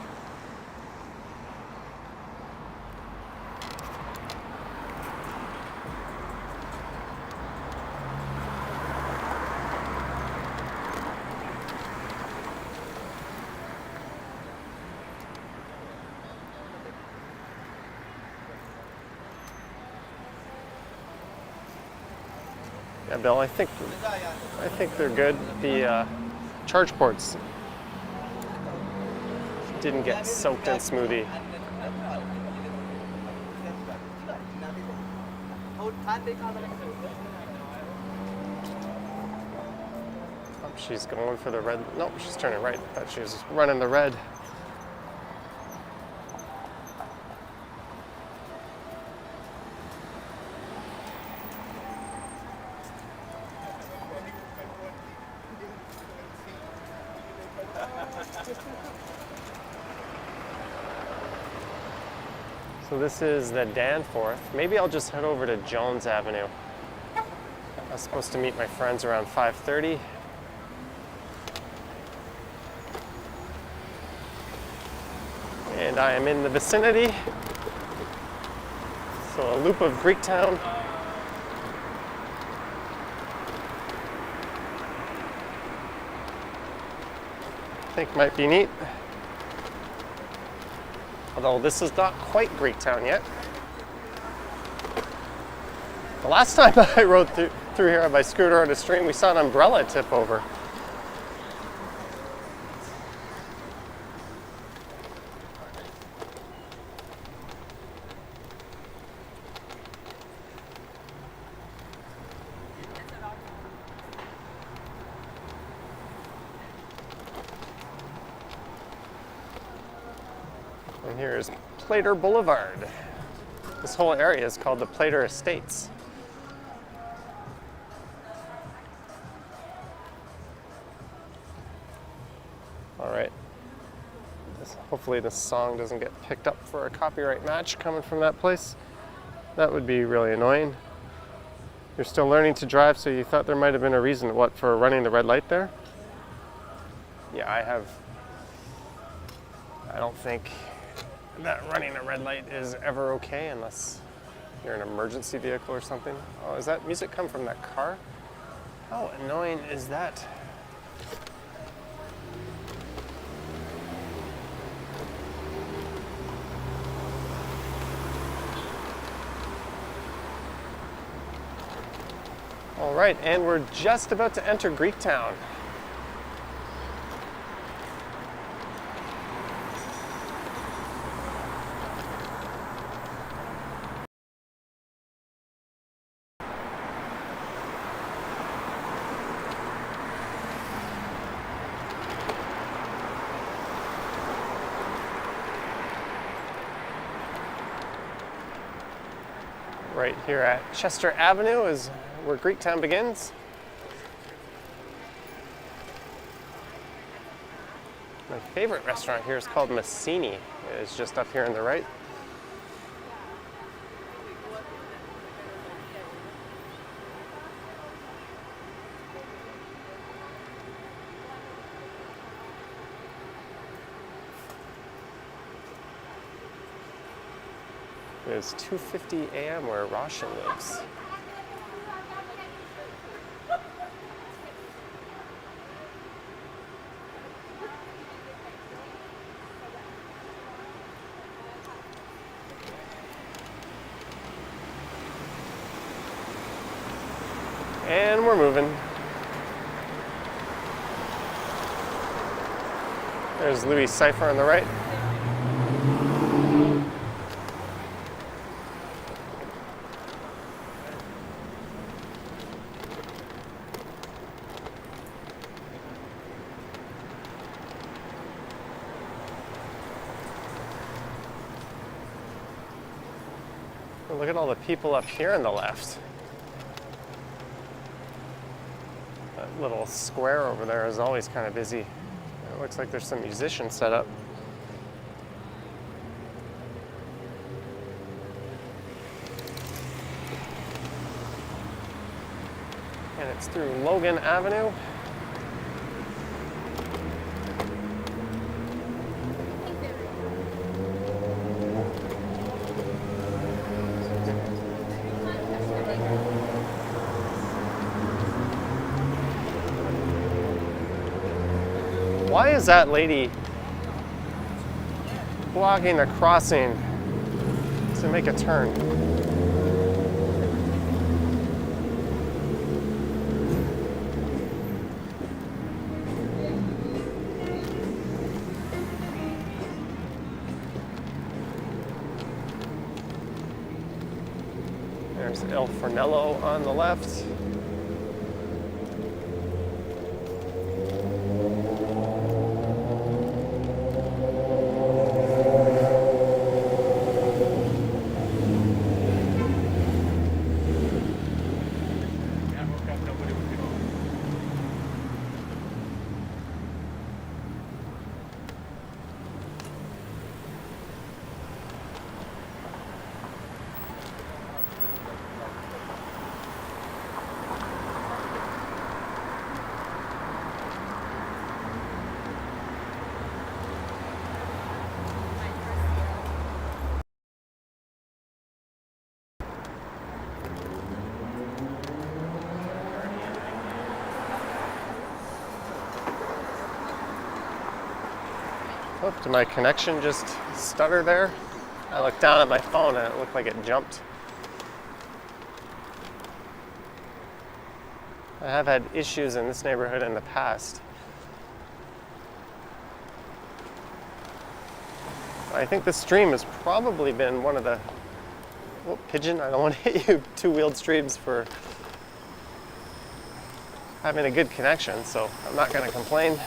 Yeah, Bill, I think they're good. The charge ports didn't get soaked in smoothie. Oh, she's going for the red. No, she's turning right. I thought she was running the red. So this is the Danforth. Maybe I'll just head over to Jones Avenue. I was supposed to meet my friends around 5:30. And I am in the vicinity. So a loop of Greektown. I think might be neat. Although this is not quite Greektown yet. The last time I rode through here on my scooter on a stream, we saw an umbrella tip over. And here is Plater Boulevard. This whole area is called the Plater Estates. All right. Hopefully this song doesn't get picked up for a copyright match coming from that place. That would be really annoying. You're still learning to drive, so you thought there might have been a reason, what, for running the red light there? Yeah, I don't think that running a red light is ever okay unless you're an emergency vehicle or something. Oh, is that music come from that car? How annoying is that? All right, and we're just about to enter Greektown. Right here at Chester Avenue is where Greektown begins. My favorite restaurant here is called Massini. It's just up here on the right. It's 2:50 a.m. where Roshan lives. And we're moving. There's Louis Cypher on the right. Look at all the people up here on the left. That little square over there is always kind of busy. Looks like there's some musicians set up. And it's through Logan Avenue. Why is that lady blocking the crossing to make a turn? There's El Fornello on the left. Oh, did my connection just stutter there? I looked down at my phone and it looked like it jumped. I have had issues in this neighborhood in the past. I think this stream has probably been one of the... Oh, pigeon, I don't want to hit you. Two-wheeled streams for having a good connection, so I'm not going to complain.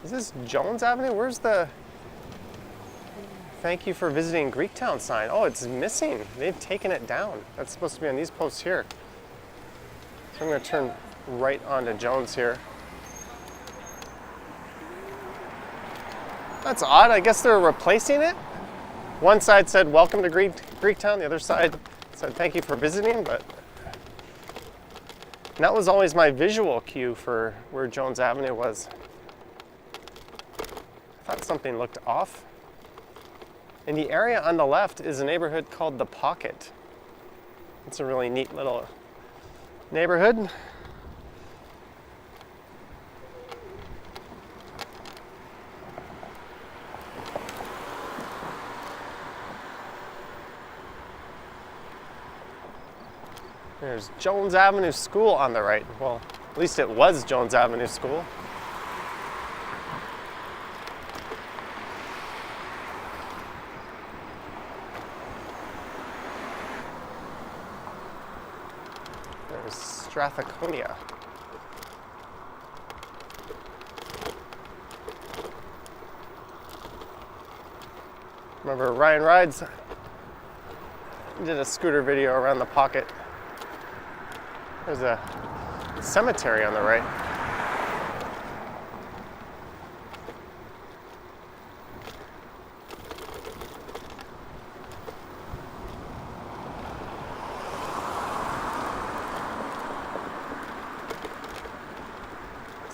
Is this Jones Avenue? Where's the thank you for visiting Greektown sign? Oh, it's missing. They've taken it down. That's supposed to be on these posts here. So I'm going to turn right onto Jones here. That's odd. I guess they're replacing it. One side said welcome to Greektown. The other side said thank you for visiting, but that was always my visual cue for where Jones Avenue was. I thought something looked off. In the area on the left is a neighborhood called The Pocket. It's a really neat little neighborhood. There's Jones Avenue School on the right. Well, at least it was Jones Avenue School. There's Strathaconia. Remember Ryan Rides did a scooter video around the Pocket. There's a cemetery on the right.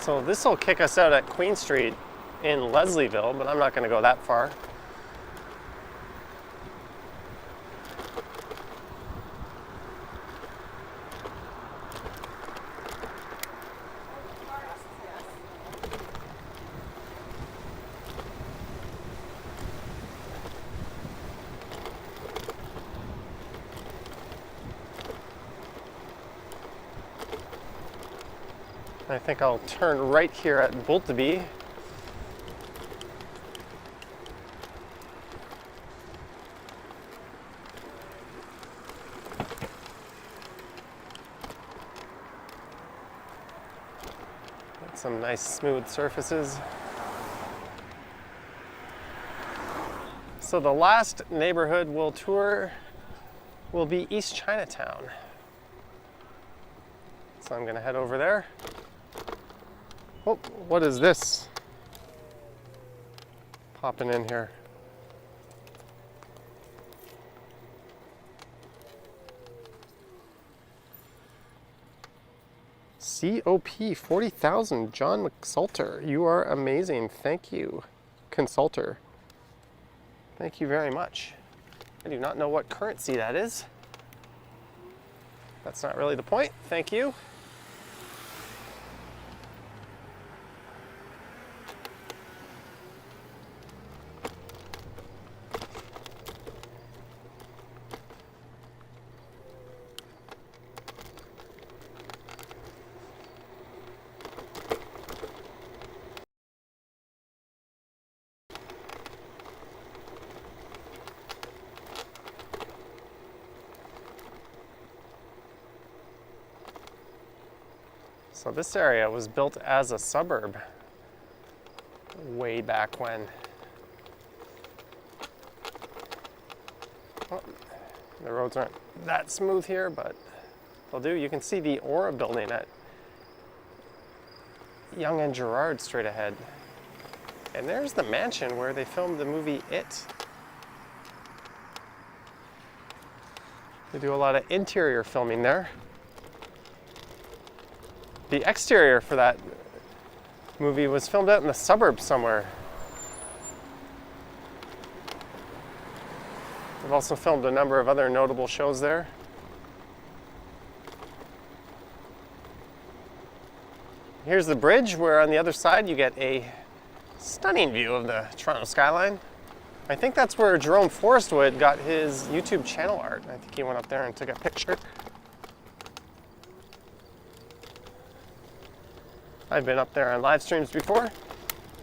So this will kick us out at Queen Street in Leslieville, but I'm not going to go that far. I think I'll turn right here at Bolteby. Got some nice smooth surfaces. So the last neighborhood we'll tour will be East Chinatown. So I'm gonna head over there. Oh, what is this? Popping in here. COP 40,000, John McSalter. You are amazing. Thank you, Consulter. Thank you very much. I do not know what currency that is. That's not really the point. Thank you. So this area was built as a suburb way back when. Well, the roads aren't that smooth here, but they'll do. You can see the Aura building at Yonge and Gerrard straight ahead. And there's the mansion where they filmed the movie It. They do a lot of interior filming there. The exterior for that movie was filmed out in the suburbs somewhere. They've also filmed a number of other notable shows there. Here's the bridge where on the other side you get a stunning view of the Toronto skyline. I think that's where Jerome Forrestwood got his YouTube channel art. I think he went up there and took a picture. I've been up there on live streams before,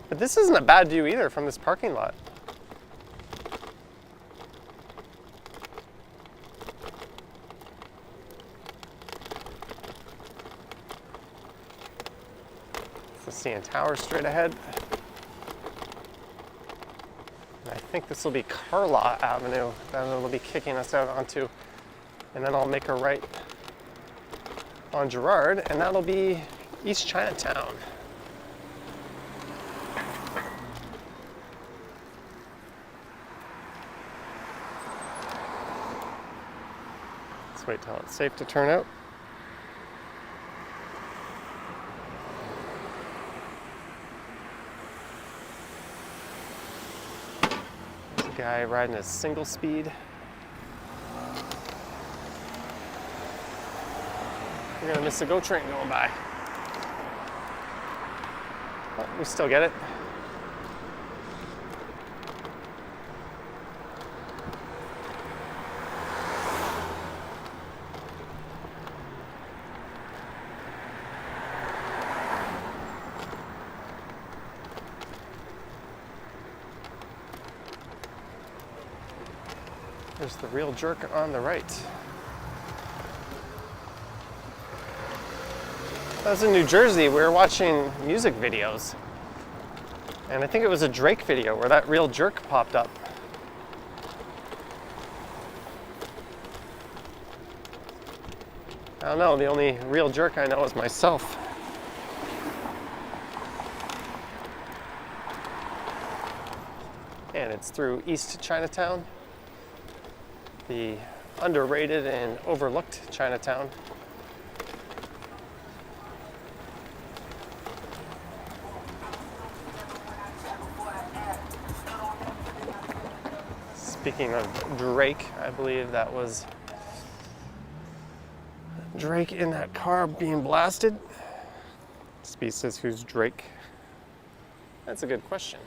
but this isn't a bad view either from this parking lot. It's the CN Tower straight ahead. And I think this will be Carlaw Avenue that it'll be kicking us out onto, and then I'll make a right on Gerrard, and that'll be East Chinatown. Let's wait till it's safe to turn out. There's a guy riding a single speed. We're gonna miss a GO train going by. Oh, we still get it. There's the real jerk on the right. I was in New Jersey, we were watching music videos. And I think it was a Drake video where that real jerk popped up. I don't know, the only real jerk I know is myself. And it's through East Chinatown, the underrated and overlooked Chinatown. Speaking of Drake, I believe that was Drake in that car being blasted. Speed says, who's Drake? That's a good question.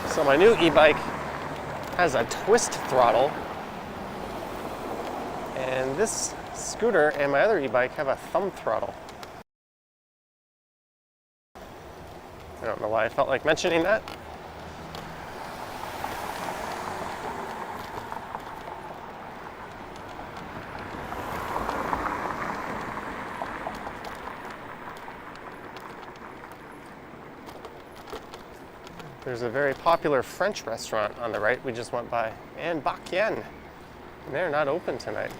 So my new e-bike has a twist throttle, and this scooter and my other e-bike have a thumb throttle. I don't know why I felt like mentioning that. There's a very popular French restaurant on the right we just went by, and Bak Yen, and they're not open tonight.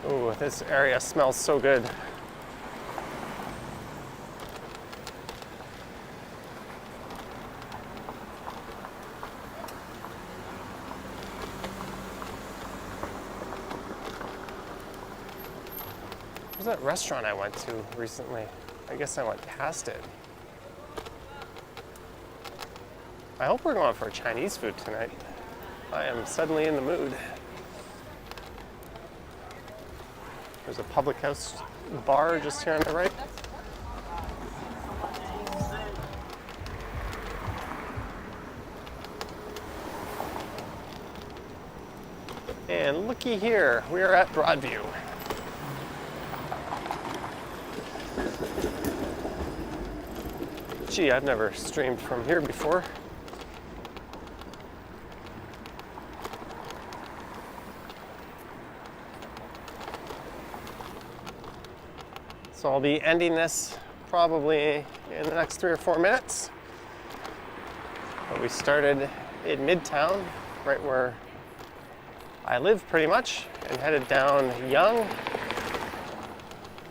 Ooh, this area smells so good. Where's that restaurant I went to recently? I guess I went past it. I hope we're going for Chinese food tonight. I am suddenly in the mood. There's a public house bar just here on the right. And looky here, we are at Broadview. Gee, I've never streamed from here before. So I'll be ending this probably in the next 3 or 4 minutes. But we started in Midtown, right where I live pretty much, and headed down Yonge,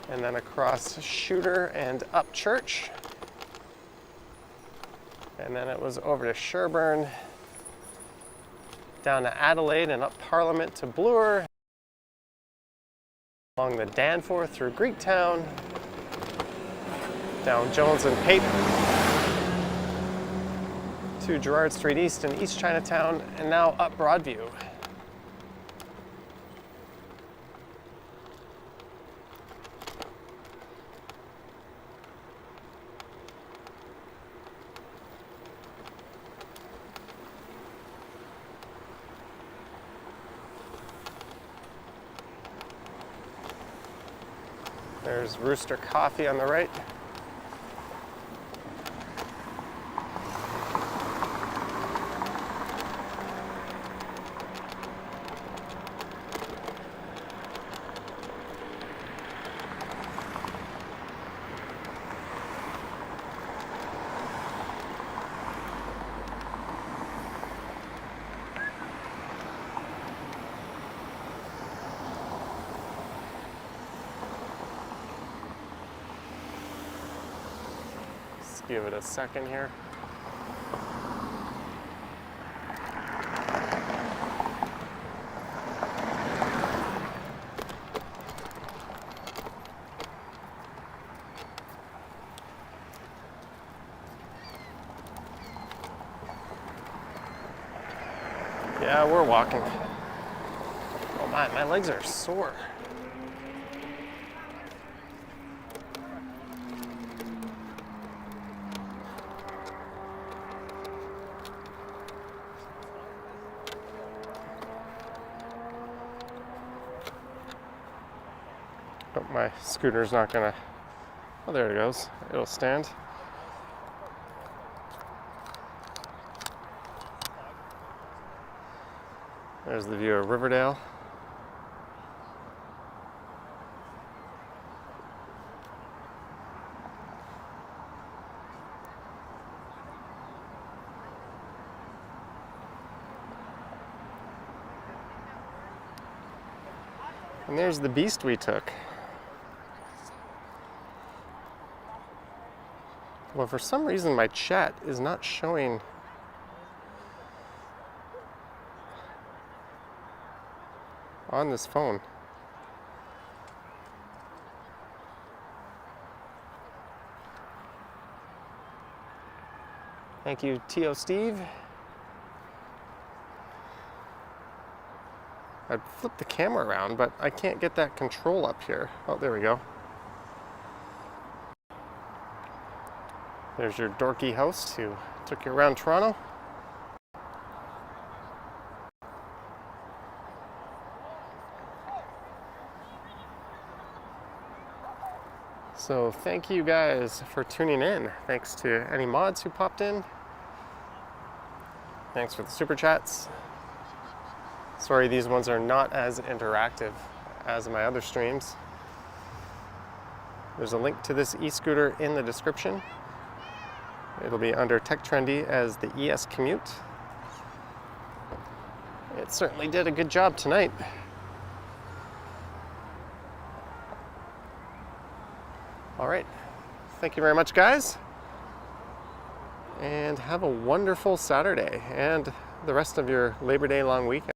and then across Shooter and up Church. And then it was over to Sherburne, down to Adelaide and up Parliament to Bloor, along the Danforth through Greektown, down Jones and Peyton to Gerrard Street East and East Chinatown, and now up Broadview. There's Rooster Coffee on the right. Give it a second here. Yeah, we're walking. Oh my legs are sore. But my scooter's not gonna, oh there it goes, it'll stand. There's the view of Riverdale. And there's the beast we took. Well, for some reason my chat is not showing on this phone. Thank you, T.O. Steve. I'd flip the camera around, but I can't get that control up here. Oh, there we go. There's your dorky host who took you around Toronto. So thank you guys for tuning in. Thanks to any mods who popped in. Thanks for the super chats. Sorry, these ones are not as interactive as my other streams. There's a link to this e-scooter in the description. It'll be under Tech Trendy as the ES Commute. It certainly did a good job tonight. All right, thank you very much, guys, and have a wonderful Saturday and the rest of your Labor Day long weekend.